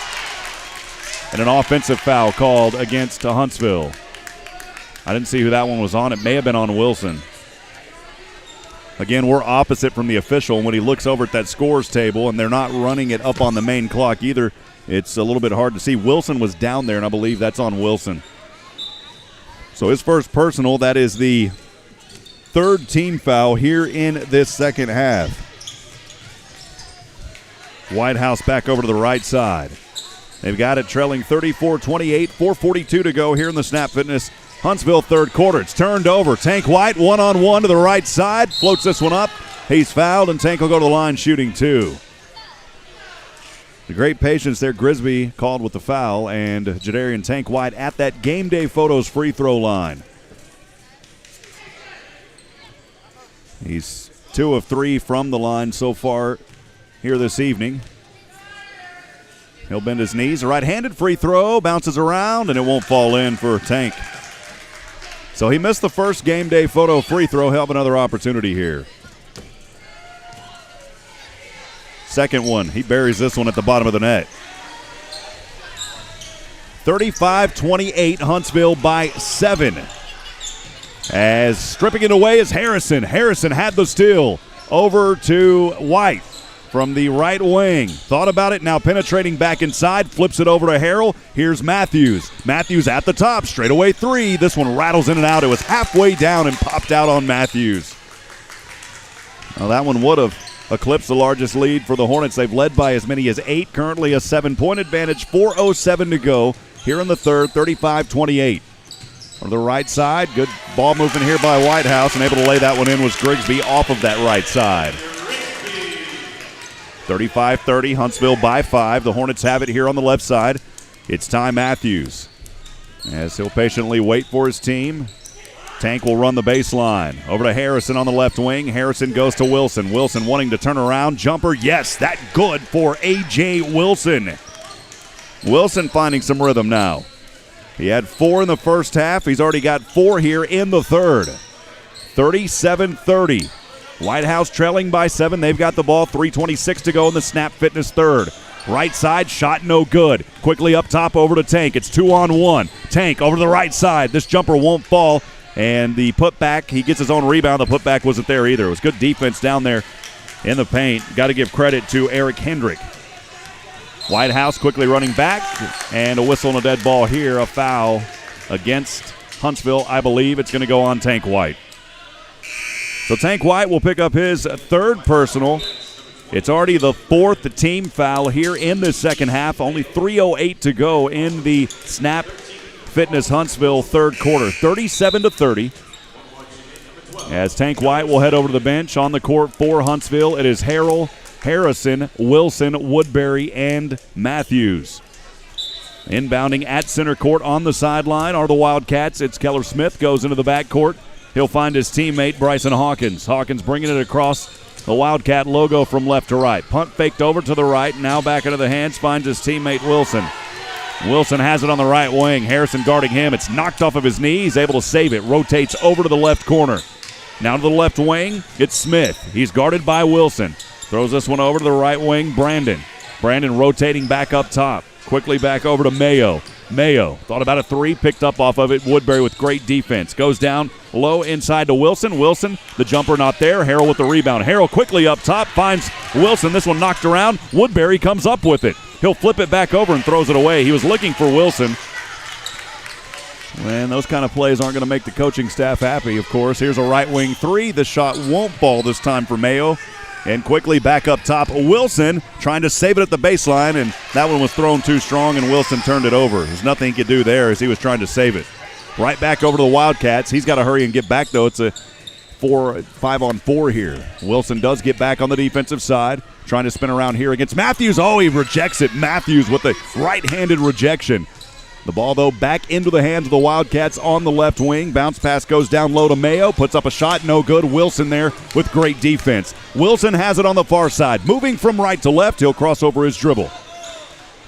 And an offensive foul called against Huntsville. I didn't see who that one was on. It may have been on Wilson. Again, we're opposite from the official. When he looks over at that scores table, and they're not running it up on the main clock either, it's a little bit hard to see. Wilson was down there, and I believe that's on Wilson. So his first personal, that is the third team foul here in this second half. Whitehouse back over to the right side. They've got it trailing 34-28, 4:42 to go here in the Snap Fitness Huntsville third quarter. It's turned over. Tank White one-on-one to the right side. Floats this one up. He's fouled, and Tank will go to the line shooting two. The great patience there. Grisby called with the foul, and Jadarian Tank White at that game day photos free throw line. He's 2 of 3 from the line so far here this evening. He'll bend his knees. A right-handed free throw, bounces around, and it won't fall in for Tank. So he missed the first game day photo free throw. He'll have another opportunity here. Second one, he buries this one at the bottom of the net. 35-28, Huntsville by 7. As stripping it away is Harrison. Harrison had the steal over to White from the right wing. Thought about it, now penetrating back inside, flips it over to Harrell. Here's Matthews. Matthews at the top, straightaway three. This one rattles in and out. It was halfway down and popped out on Matthews. Well, that one would have eclipsed the largest lead for the Hornets. They've led by as many as 8, currently a 7-point advantage, 4:07 to go here in the third, 35-28. On the right side, good ball movement here by Whitehouse, and able to lay that one in was Grigsby off of that right side. 35-30, Huntsville by 5. The Hornets have it here on the left side. It's Ty Matthews. As he'll patiently wait for his team. Tank will run the baseline. Over to Harrison on the left wing. Harrison goes to Wilson. Wilson wanting to turn around. Jumper, yes, that good for A.J. Wilson. Wilson finding some rhythm now. He had 4 in the first half. He's already got 4 here in the third. 37-30. Whitehouse trailing by 7. They've got the ball. 3:26 to go in the Snap Fitness third. Right side, shot no good. Quickly up top over to Tank. It's 2-on-1. Tank over to the right side. This jumper won't fall. And the putback, he gets his own rebound. The putback wasn't there either. It was good defense down there in the paint. Got to give credit to Eric Hendrick. Whitehouse quickly running back, and a whistle and a dead ball here. A foul against Huntsville. I believe it's going to go on Tank White. So Tank White will pick up his third personal. It's already the 4th team foul here in the second half. Only 3:08 to go in the Snap Fitness Huntsville third quarter. 37-30. As Tank White will head over to the bench on the court for Huntsville, it is Harrell, Harrison, Wilson, Woodbury, and Matthews. Inbounding at center court on the sideline are the Wildcats. It's Keller Smith, goes into the backcourt. He'll find his teammate Bryson Hawkins. Hawkins bringing it across the Wildcat logo from left to right. Punt faked over to the right, now back into the hands, finds his teammate Wilson. Wilson has it on the right wing. Harrison guarding him. It's knocked off of his knee. He's able to save it. Rotates over to the left corner. Now to the left wing, it's Smith. He's guarded by Wilson. Throws this one over to the right wing, Brandon. Brandon rotating back up top. Quickly back over to Mayo. Mayo thought about a 3, picked up off of it. Woodbury with great defense. Goes down low inside to Wilson. Wilson, the jumper not there. Harrell with the rebound. Harrell quickly up top, finds Wilson. This one knocked around. Woodbury comes up with it. He'll flip it back over and throws it away. He was looking for Wilson. And those kind of plays aren't going to make the coaching staff happy, of course. Here's a right wing 3. The shot won't fall this time for Mayo. And quickly back up top, Wilson trying to save it at the baseline, and that one was thrown too strong, and Wilson turned it over. There's nothing he could do there as he was trying to save it. Right back over to the Wildcats. He's got to hurry and get back, though. It's a 5-on-4 here. Wilson does get back on the defensive side. trying to spin around here against Matthews. Oh, he rejects it. Matthews with the right-handed rejection. The ball, though, back into the hands of the Wildcats on the left wing. Bounce pass goes down low to Mayo. Puts up a shot, no good. Wilson there with great defense. Wilson has it on the far side. Moving from right to left, he'll cross over his dribble.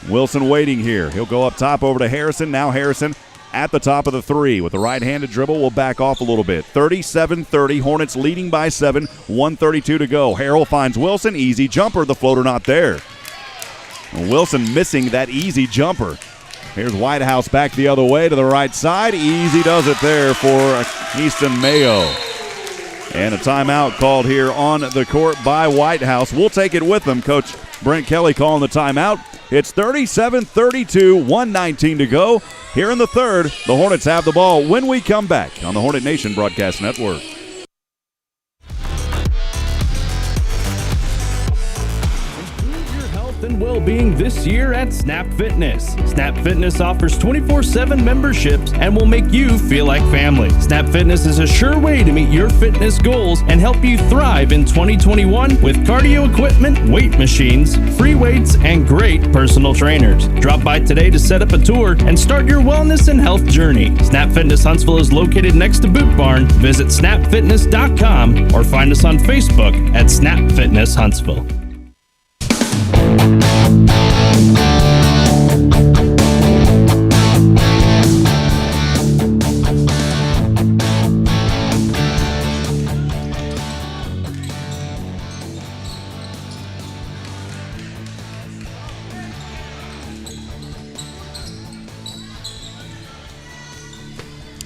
Wilson waiting here. He'll go up top over to Harrison. Now Harrison at the top of the three. With the right-handed dribble, will back off a little bit. 37-30, Hornets leading by 7, 1:32 to go. Harrell finds Wilson, easy jumper, the floater not there. And Wilson missing that easy jumper. Here's Whitehouse back the other way to the right side. Easy does it there for Easton Mayo. And a timeout called here on the court by Whitehouse. We'll take it with them. Coach Brent Kelly calling the timeout. It's 37-32, 1:19 to go. Here in the third, the Hornets have the ball when we come back on the Hornet Nation Broadcast Network. And well-being this year at Snap Fitness. Snap Fitness offers 24/7 memberships and will make you feel like family. Snap Fitness is a sure way to meet your fitness goals and help you thrive in 2021 with cardio equipment, weight machines, free weights, and great personal trainers. Drop by today to set up a tour and start your wellness and health journey. Snap Fitness Huntsville is located next to Boot Barn. Visit snapfitness.com or find us on Facebook at Snap Fitness Huntsville.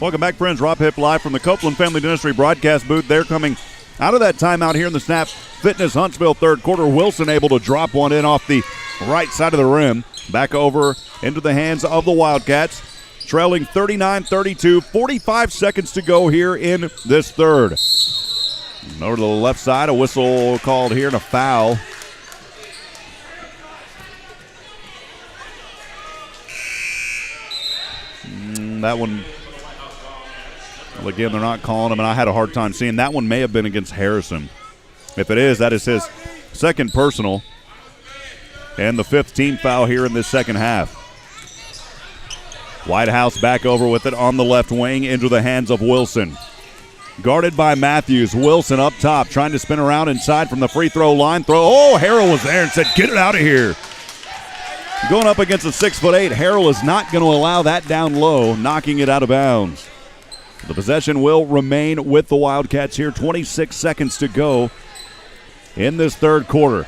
Welcome back, friends. Rob Hipp live from the Copeland Family Dentistry broadcast booth. They're coming out of that timeout here in the Snap Fitness Huntsville third quarter. Wilson able to drop one in off the right side of the rim. Back over into the hands of the Wildcats. Trailing 39-32, 45 seconds to go here in this third. And over to the left side, a whistle called here and a foul. That one, well, again, they're not calling him, and I had a hard time seeing. That one may have been against Harrison. If it is, that is his second personal and the fifth team foul here in this second half. Whitehouse back over with it on the left wing into the hands of Wilson. Guarded by Matthews. Wilson up top trying to spin around inside from the free throw line. Oh, Harrell was there and said, get it out of here. Going up against a 6'8", Harrell is not going to allow that down low, knocking it out of bounds. The possession will remain with the Wildcats here. 26 seconds to go in this third quarter.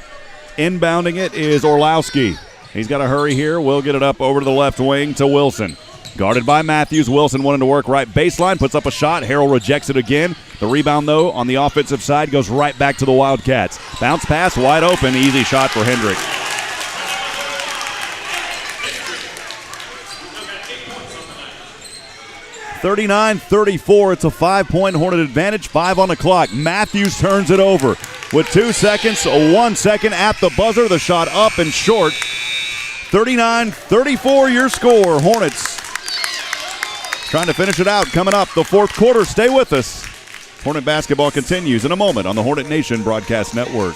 Inbounding it is Orlowski. He's got to hurry here. We'll get it up over to the left wing to Wilson. Guarded by Matthews. Wilson wanting to work right baseline. Puts up a shot. Harrell rejects it again. The rebound, though, on the offensive side goes right back to the Wildcats. Bounce pass, wide open. Easy shot for Hendrick. (39-34). It's a 5-point Hornet advantage. 5 on the clock. Matthews turns it over with 2 seconds, 1 second at the buzzer. The shot up and short. 39-34 your score. Hornets trying to finish it out. Coming up the fourth quarter. Stay with us. Hornet basketball continues in a moment on the Hornet Nation Broadcast Network.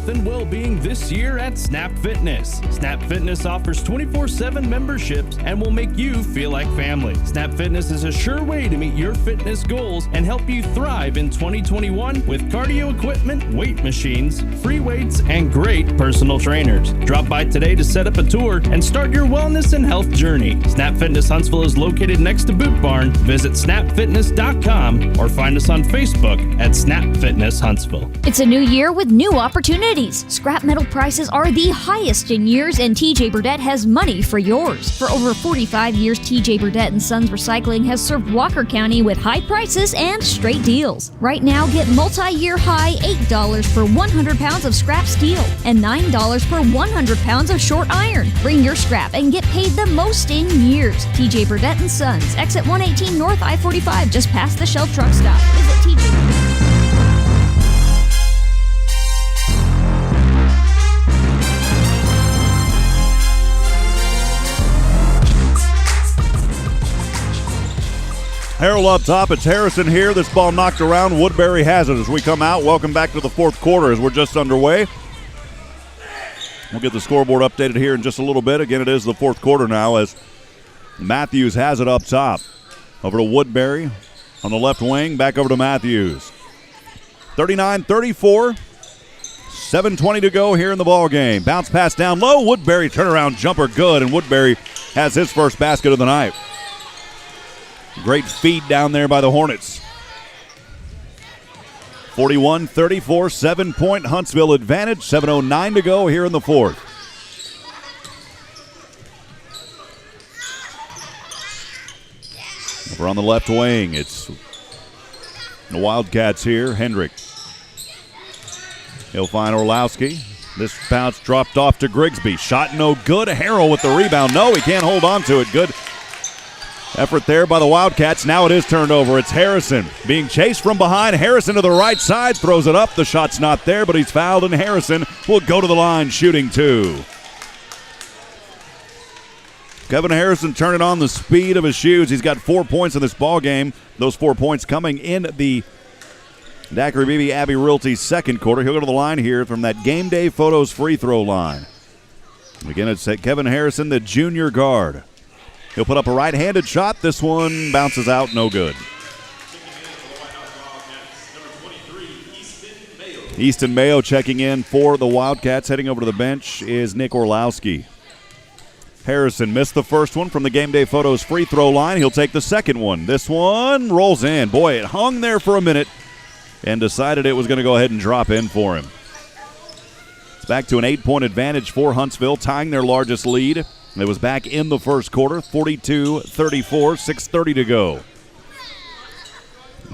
And well-being this year at Snap Fitness. Snap Fitness offers 24/7 memberships and will make you feel like family. Snap Fitness is a sure way to meet your fitness goals and help you thrive in 2021 with cardio equipment, weight machines, free weights, and great personal trainers. Drop by today to set up a tour and start your wellness and health journey. Snap Fitness Huntsville is located next to Boot Barn. Visit snapfitness.com or find us on Facebook at Snap Fitness Huntsville. It's a new year with new opportunities. Scrap metal prices are the highest in years, and TJ Burdett has money for yours. For over 45 years, TJ Burdett & Sons Recycling has served Walker County with high prices and straight deals. Right now, get multi-year high $8 per 100 pounds of scrap steel and $9 per 100 pounds of short iron. Bring your scrap and get paid the most in years. TJ Burdett & Sons, exit 118 North I-45, just past the Shell truck stop. Visit TJ. Harrell up top. It's Harrison here. This ball knocked around. Woodbury has it as we come out. Welcome back to the fourth quarter as we're just underway. We'll get the scoreboard updated here in just a little bit. Again, it is the fourth quarter now as Matthews has it up top. Over to Woodbury on the left wing. Back over to Matthews. 39-34. 7:20 to go here in the ball game. Bounce pass down low. Woodbury turnaround jumper good, and Woodbury has his first basket of the night. Great feed down there by the Hornets. 41-34, 7-point Huntsville advantage. 7:09 to go here in the fourth. Over on the left wing, it's the Wildcats here. Hendrick. He'll find Orlowski. This bounce dropped off to Grigsby. Shot no good. Harrell with the rebound. No, he can't hold on to it. Good effort there by the Wildcats. Now it is turned over. It's Harrison being chased from behind. Harrison to the right side. Throws it up. The shot's not there, but he's fouled, and Harrison will go to the line shooting two. Kevin Harrison turning on the speed of his shoes. He's got 4 points in this ball game. Those 4 points coming in the Daiquiri BB Abbey Realty second quarter. He'll go to the line here from that Game Day Photos free throw line. Again, it's Kevin Harrison, the junior guard. He'll put up a right-handed shot. This one bounces out, no good. Easton Mayo checking in for the Wildcats. Heading over to the bench is Nick Orlowski. Harrison missed the first one from the Game Day Photos free throw line. He'll take the second one. This one rolls in. Boy, it hung there for a minute and decided it was going to go ahead and drop in for him. It's back to an 8-point advantage for Huntsville, tying their largest lead. It was back in the first quarter, 42-34, 6:30 to go.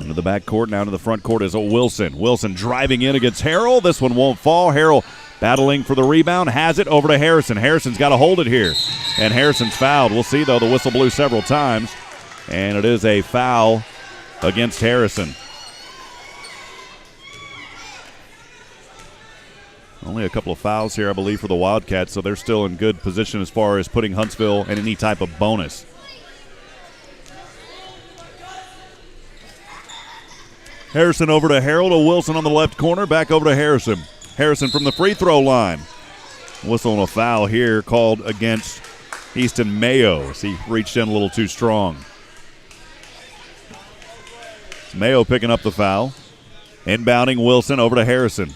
Into the backcourt, now to the front court is Wilson. Wilson driving in against Harrell. This one won't fall. Harrell battling for the rebound, has it over to Harrison. Harrison's got to hold it here, and Harrison's fouled. We'll see, though, the whistle blew several times, and it is a foul against Harrison. Only a couple of fouls here, I believe, for the Wildcats, so they're still in good position as far as putting Huntsville in any type of bonus. Harrison over to Harrell, to Wilson on the left corner, back over to Harrison. Harrison from the free throw line. Whistle and a foul here called against Easton Mayo as he reached in a little too strong. Mayo picking up the foul. Inbounding Wilson over to Harrison.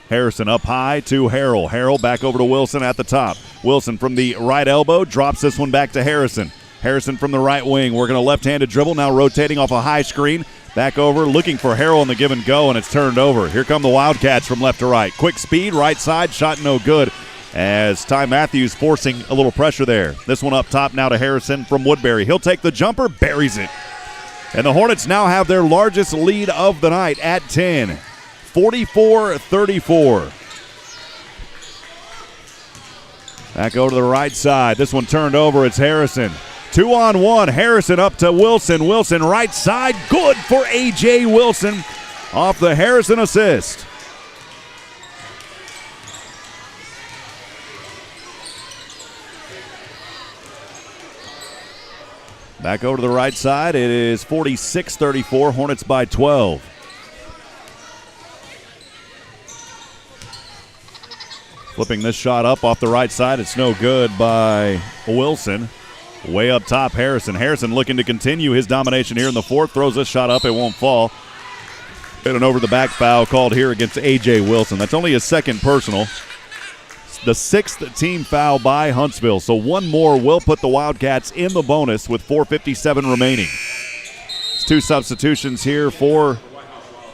Harrison up high to Harrell. Harrell back over to Wilson at the top. Wilson from the right elbow drops this one back to Harrison. Harrison from the right wing working a left-handed dribble, now rotating off a high screen. Back over, looking for Harrell on the give and go, and it's turned over. Here come the Wildcats from left to right. Quick speed, right side, shot no good as Ty Matthews forcing a little pressure there. This one up top now to Harrison from Woodbury. He'll take the jumper, buries it. And the Hornets now have their largest lead of the night at 10. 44-34. Back over to the right side. This one turned over. It's Harrison. 2-on-1. Harrison up to Wilson. Wilson right side. Good for A.J. Wilson off the Harrison assist. Back over to the right side. It is 46-34. Hornets by 12. Flipping this shot up off the right side. It's no good by Wilson. Way up top, Harrison. Harrison looking to continue his domination here in the fourth. Throws this shot up. It won't fall. And an over-the-back foul called here against A.J. Wilson. That's only his second personal. The sixth team foul by Huntsville. So one more will put the Wildcats in the bonus with 4:57 remaining. It's two substitutions here for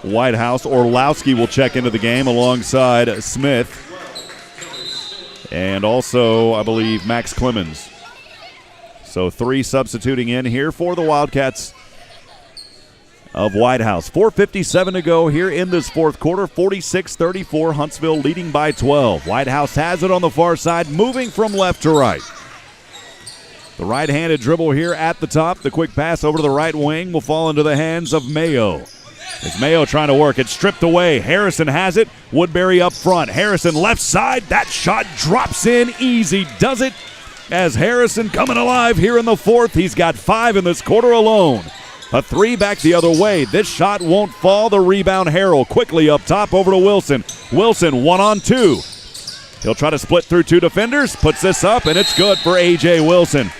Whitehouse. Orlowski will check into the game alongside Smith. And also, I believe, Max Clemens. So three substituting in here for the Wildcats of Whitehouse. 4:57 to go here in this fourth quarter. 46-34, Huntsville leading by 12. Whitehouse has it on the far side, moving from left to right. The right-handed dribble here at the top. The quick pass over to the right wing will fall into the hands of Mayo. It's Mayo trying to work. It's stripped away. Harrison has it. Woodbury up front. Harrison left side. That shot drops in easy. Does it as Harrison coming alive here in the fourth. He's got 5 in this quarter alone. A three back the other way. This shot won't fall. The rebound, Harrell quickly up top over to Wilson. Wilson 1-on-2. He'll try to split through two defenders. Puts this up, and it's good for A.J. Wilson.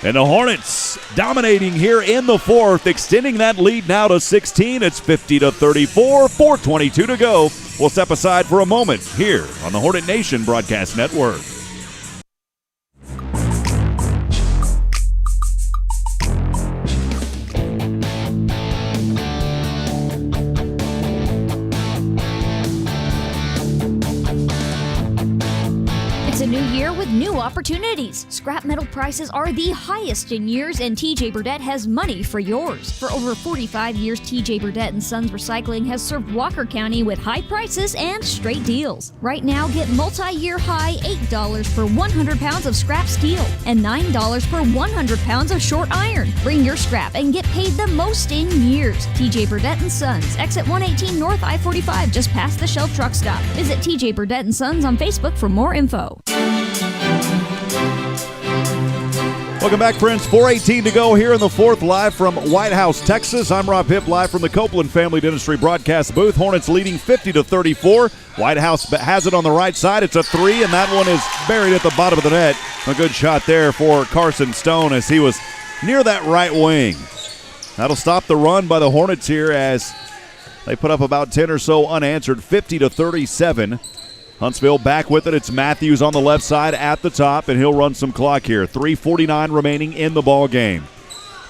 And the Hornets dominating here in the fourth, extending that lead now to 16. It's 50-34, 4:22 to go. We'll step aside for a moment here on the Hornet Nation Broadcast Network. It's a new year with new opportunities. Scrap metal prices are the highest in years, and TJ Burdett has money for yours. For over 45 years, TJ Burdett & Sons Recycling has served Walker County with high prices and straight deals. Right now, get multi-year high $8 per 100 pounds of scrap steel and $9 per 100 pounds of short iron. Bring your scrap and get paid the most in years. TJ Burdett & Sons, exit 118 North I-45, just past the Shell truck stop. Visit TJ Burdett & Sons on Facebook for more info. Welcome back, friends. 4:18 to go here in the fourth, live from Whitehouse, Texas. I'm Rob Hipp, live from the Copeland Family Dentistry broadcast booth. Hornets leading 50-34. Whitehouse has it on the right side. It's a three, and that one is buried at the bottom of the net. A good shot there for Carson Stone as he was near that right wing. That'll stop the run by the Hornets here as they put up about 10 or so unanswered, 50-37. Huntsville back with it. It's Matthews on the left side at the top, and he'll run some clock here. 3:49 remaining in the ball game.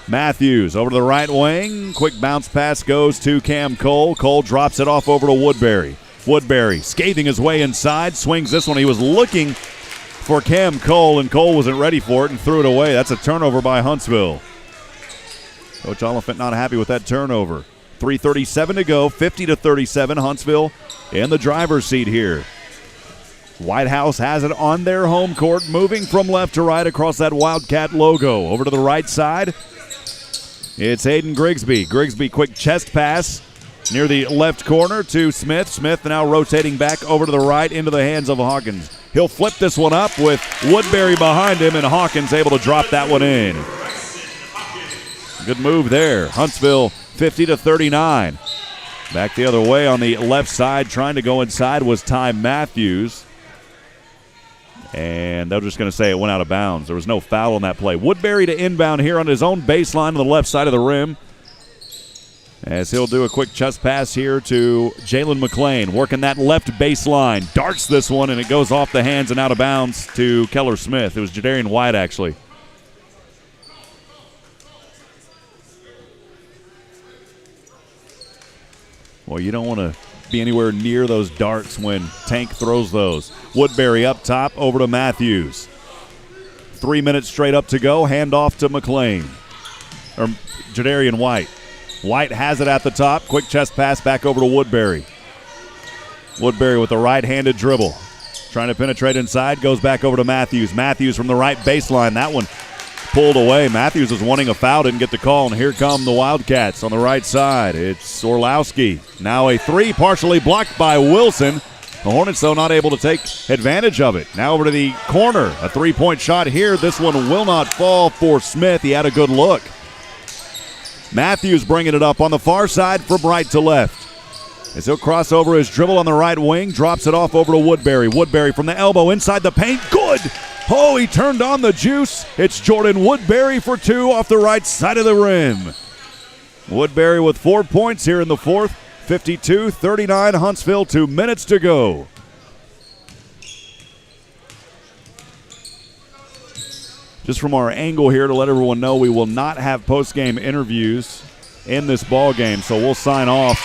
Matthews over to the right wing. Quick bounce pass goes to Cam Cole. Cole drops it off over to Woodbury. Woodbury scathing his way inside. Swings this one. He was looking for Cam Cole, and Cole wasn't ready for it and threw it away. That's a turnover by Huntsville. Coach Oliphant not happy with that turnover. 3:37 to go. 50-37. Huntsville in the driver's seat here. Whitehouse has it on their home court, moving from left to right across that Wildcat logo. Over to the right side, it's Hayden Grigsby. Grigsby, quick chest pass near the left corner to Smith. Smith now rotating back over to the right into the hands of Hawkins. He'll flip this one up with Woodbury behind him, and Hawkins able to drop that one in. Good move there. Huntsville 50-39. Back the other way on the left side, trying to go inside was Ty Matthews. And they're just going to say it went out of bounds. There was no foul on that play. Woodbury to inbound here on his own baseline on the left side of the rim, as he'll do a quick chest pass here to Jalen McClain, working that left baseline. Darts this one, and it goes off the hands and out of bounds to Keller Smith. It was Jadarian White, actually. Well, you don't want to be anywhere near those darts when Tank throws those. Woodbury up top over to Matthews. 3 minutes straight up to go. Hand off to McClain. Or Jadarian White. White has it at the top. Quick chest pass back over to Woodbury. Woodbury with a right-handed dribble. Trying to penetrate inside. Goes back over to Matthews. Matthews from the right baseline. That one pulled away. Matthews was wanting a foul, didn't get the call, and here come the Wildcats on the right side. It's Orlowski. Now a three, partially blocked by Wilson. The Hornets, though, not able to take advantage of it. Now over to the corner. A three-point shot here. This one will not fall for Smith. He had a good look. Matthews bringing it up on the far side from right to left. As he'll cross over his dribble on the right wing, drops it off over to Woodbury. Woodbury from the elbow inside the paint. Good! Oh, he turned on the juice. It's Jordan Woodbury for two off the right side of the rim. Woodbury with 4 points here in the fourth. 52-39 Huntsville, 2 minutes to go. Just from our angle here to let everyone know, we will not have post-game interviews in this ball game, so we'll sign off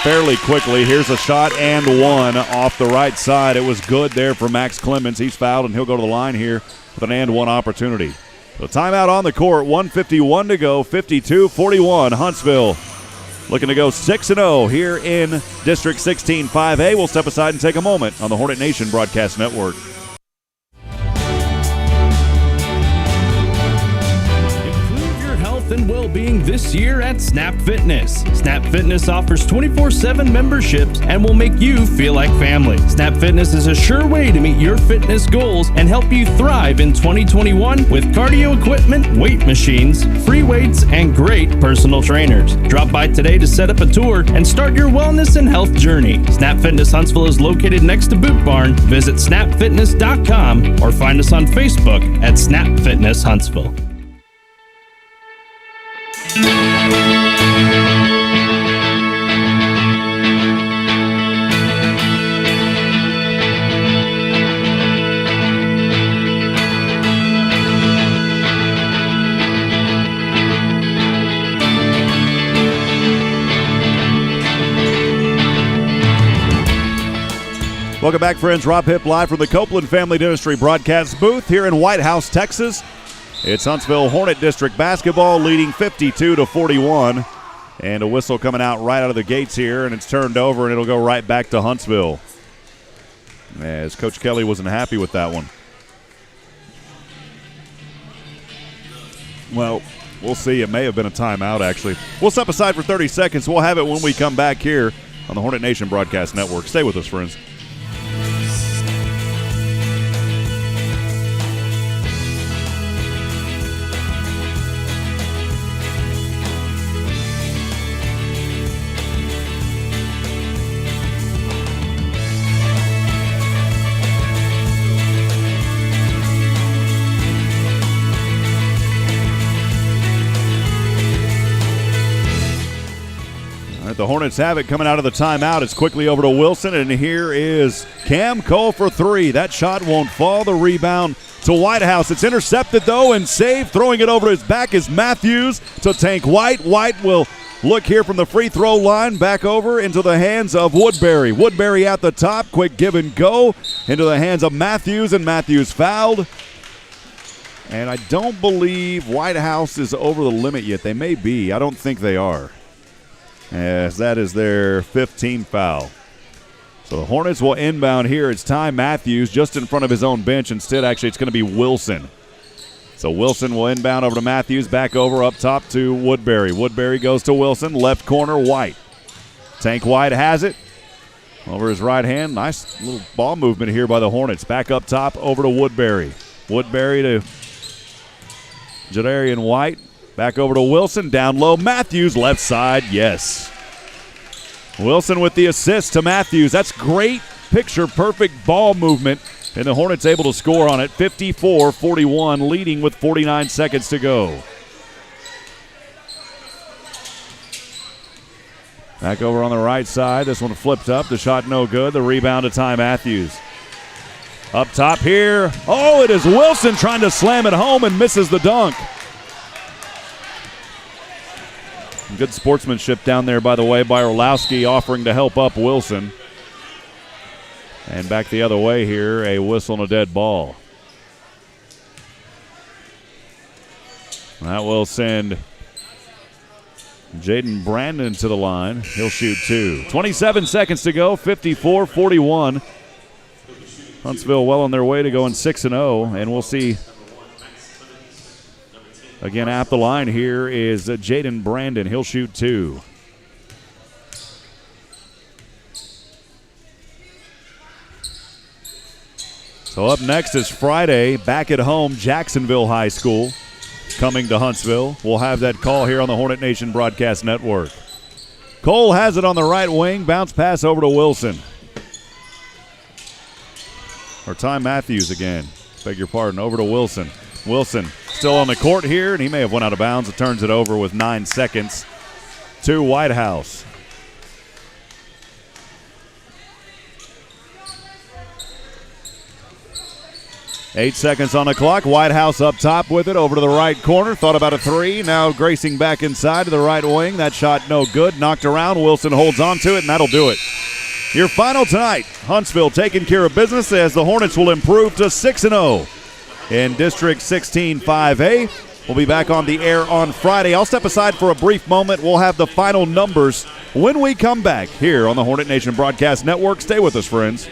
fairly quickly. Here's a shot and one off the right side. It was good there for Max Clemens. He's fouled, and he'll go to the line here with an and one opportunity. So timeout on the court, 1:51 to go, 52-41. Huntsville looking to go 6-0 here in District 16 5A. We'll step aside and take a moment on the Hornet Nation Broadcast Network. Improve your health and well-being this year at Snap Fitness. Snap Fitness offers 24/7 memberships and will make you feel like family. Snap Fitness is a sure way to meet your fitness goals and help you thrive in 2021 with cardio equipment, weight machines, free weights, and great personal trainers. Drop by today to set up a tour and start your wellness and health journey. Snap Fitness Huntsville is located next to Boot Barn. Visit snapfitness.com or find us on Facebook at Snap Fitness Huntsville. Welcome back, friends. Rob Hipp live from the Copeland Family Dentistry broadcast booth here in Whitehouse, Texas. It's Huntsville Hornet District basketball leading 52-41. And a whistle coming out right out of the gates here, and it's turned over, and it'll go right back to Huntsville. As Coach Kelly wasn't happy with that one. Well, we'll see. It may have been a timeout, actually. We'll step aside for 30 seconds. We'll have it when we come back here on the Hornet Nation Broadcast Network. Stay with us, friends. The Hornets have it coming out of the timeout. It's quickly over to Wilson, and here is Cam Cole for three. That shot won't fall. The rebound to Whitehouse. It's intercepted, though, and saved. Throwing it over to his back is Matthews to Tank White. White will look here from the free throw line. Back over into the hands of Woodbury. Woodbury at the top. Quick give and go into the hands of Matthews, and Matthews fouled. And I don't believe Whitehouse is over the limit yet. They may be. I don't think they are, as that is their 15th foul. So the Hornets will inbound here. It's Ty Matthews just in front of his own bench. Instead, actually, it's going to be Wilson. So Wilson will inbound over to Matthews, back over up top to Woodbury. Woodbury goes to Wilson, left corner, White. Tank White has it over his right hand. Nice little ball movement here by the Hornets. Back up top over to Woodbury. Woodbury to Jadarian White. Back over to Wilson, down low, Matthews, left side, yes. Wilson with the assist to Matthews. That's great picture-perfect ball movement, and the Hornets able to score on it, 54-41, leading with 49 seconds to go. Back over on the right side, this one flipped up, the shot no good, the rebound to Ty Matthews. Up top here, oh, it is Wilson trying to slam it home and misses the dunk. Good sportsmanship down there, by the way, by Orlowski offering to help up Wilson. And back the other way here, a whistle and a dead ball. That will send Jaden Brandon to the line. He'll shoot two. 27 seconds to go, 54-41. Huntsville well on their way to going 6-0, and we'll see. Again, at the line here is Jaden Brandon. He'll shoot two. So up next is Friday, back at home, Jacksonville High School coming to Huntsville. We'll have that call here on the Hornet Nation Broadcast Network. Cole has it on the right wing. Bounce pass over to Wilson. Or Ty Matthews again. Beg your pardon. Over to Wilson. Wilson still on the court here, and he may have went out of bounds. It turns it over with 9 seconds to Whitehouse. Eight seconds on the clock. Whitehouse up top with it, over to the right corner. Thought about a three. Now gracing back inside to the right wing. That shot no good. Knocked around. Wilson holds on to it, and that'll do it. Your final tonight, Huntsville taking care of business as the Hornets will improve to 6-0 in District 16 5A. We'll be back on the air on Friday. I'll step aside for a brief moment. We'll have the final numbers when we come back here on the Hornet Nation Broadcast Network. Stay with us, friends.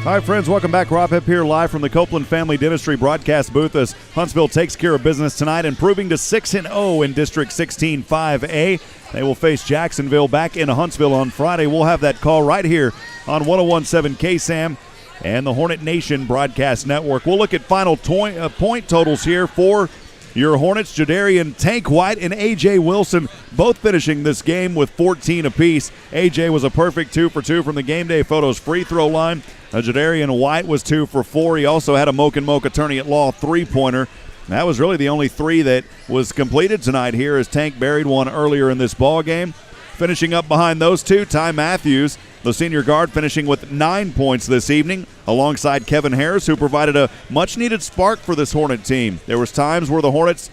All right, friends, welcome back. Rob Hipp here live from the Copeland Family Dentistry broadcast booth as Huntsville takes care of business tonight, improving to 6-0 in District 16 5A. They will face Jacksonville back in Huntsville on Friday. We'll have that call right here on 101.7 KSAM and the Hornet Nation Broadcast Network. We'll look at final point totals here for your Hornets. Jadarian Tank White and A.J. Wilson both finishing this game with 14 apiece. A.J. was a perfect 2 for 2 from the Game Day Photos free throw line. Jadarian White was 2 for 4. He also had a Moke and Moke attorney at law three-pointer. That was really the only three that was completed tonight here as Tank buried one earlier in this ball game. Finishing up behind those two, Ty Matthews, the senior guard, finishing with 9 points this evening, alongside Kevin Harris, who provided a much-needed spark for this Hornet team. There was times where the Hornets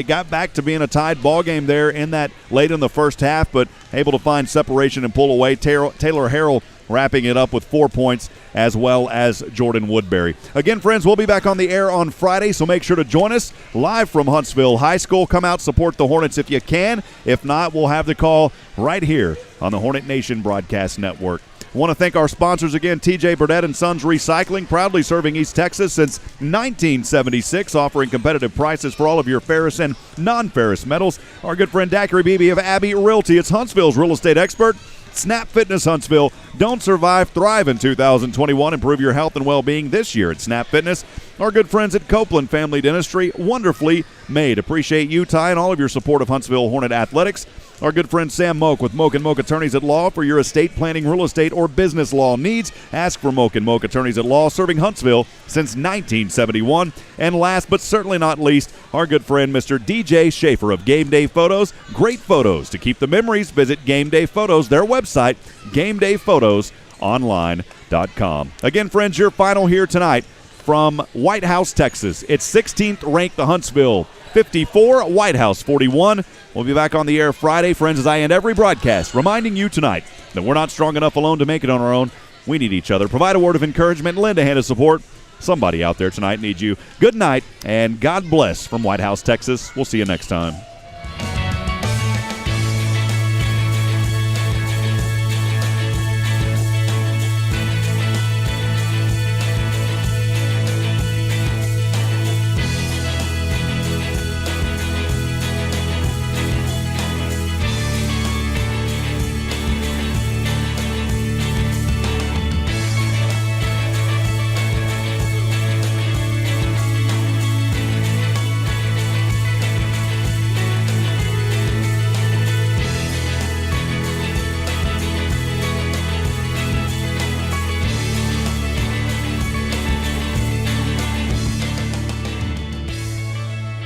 got back to being a tied ball game there in that late in the first half, but able to find separation and pull away. Taylor Harrell wrapping it up with 4 points, as well as Jordan Woodbury. Again, friends, we'll be back on the air on Friday, so make sure to join us live from Huntsville High School. Come out, support the Hornets if you can. If not, we'll have the call right here on the Hornet Nation Broadcast Network. I want to thank our sponsors again, TJ Burdett & Sons Recycling, proudly serving East Texas since 1976, offering competitive prices for all of your ferrous and non-ferrous metals. Our good friend Daiquiri Beebe of Abbey Realty. It's Huntsville's real estate expert. Snap Fitness Huntsville. Don't survive, thrive in 2021. Improve your health and well-being this year at Snap Fitness. Our good friends at Copeland Family Dentistry, wonderfully made. Appreciate you, Ty, and all of your support of Huntsville Hornet Athletics. Our good friend Sam Moke with Moke and Moke Attorneys at Law for your estate planning, real estate, or business law needs. Ask for Moke and Moke Attorneys at Law, serving Huntsville since 1971. And last but certainly not least, our good friend Mr. DJ Schaefer of Game Day Photos. Great photos to keep the memories. Visit Game Day Photos, their website, GameDayPhotosOnline.com. Again, friends, your final here tonight from Whitehouse, Texas. It's 16th ranked the Huntsville 54, Whitehouse 41. We'll be back on the air Friday, friends, as I end every broadcast, reminding you tonight that we're not strong enough alone to make it on our own. We need each other. Provide a word of encouragement, lend a hand of support. Somebody out there tonight needs you. Good night, and God bless from Whitehouse, Texas. We'll see you next time.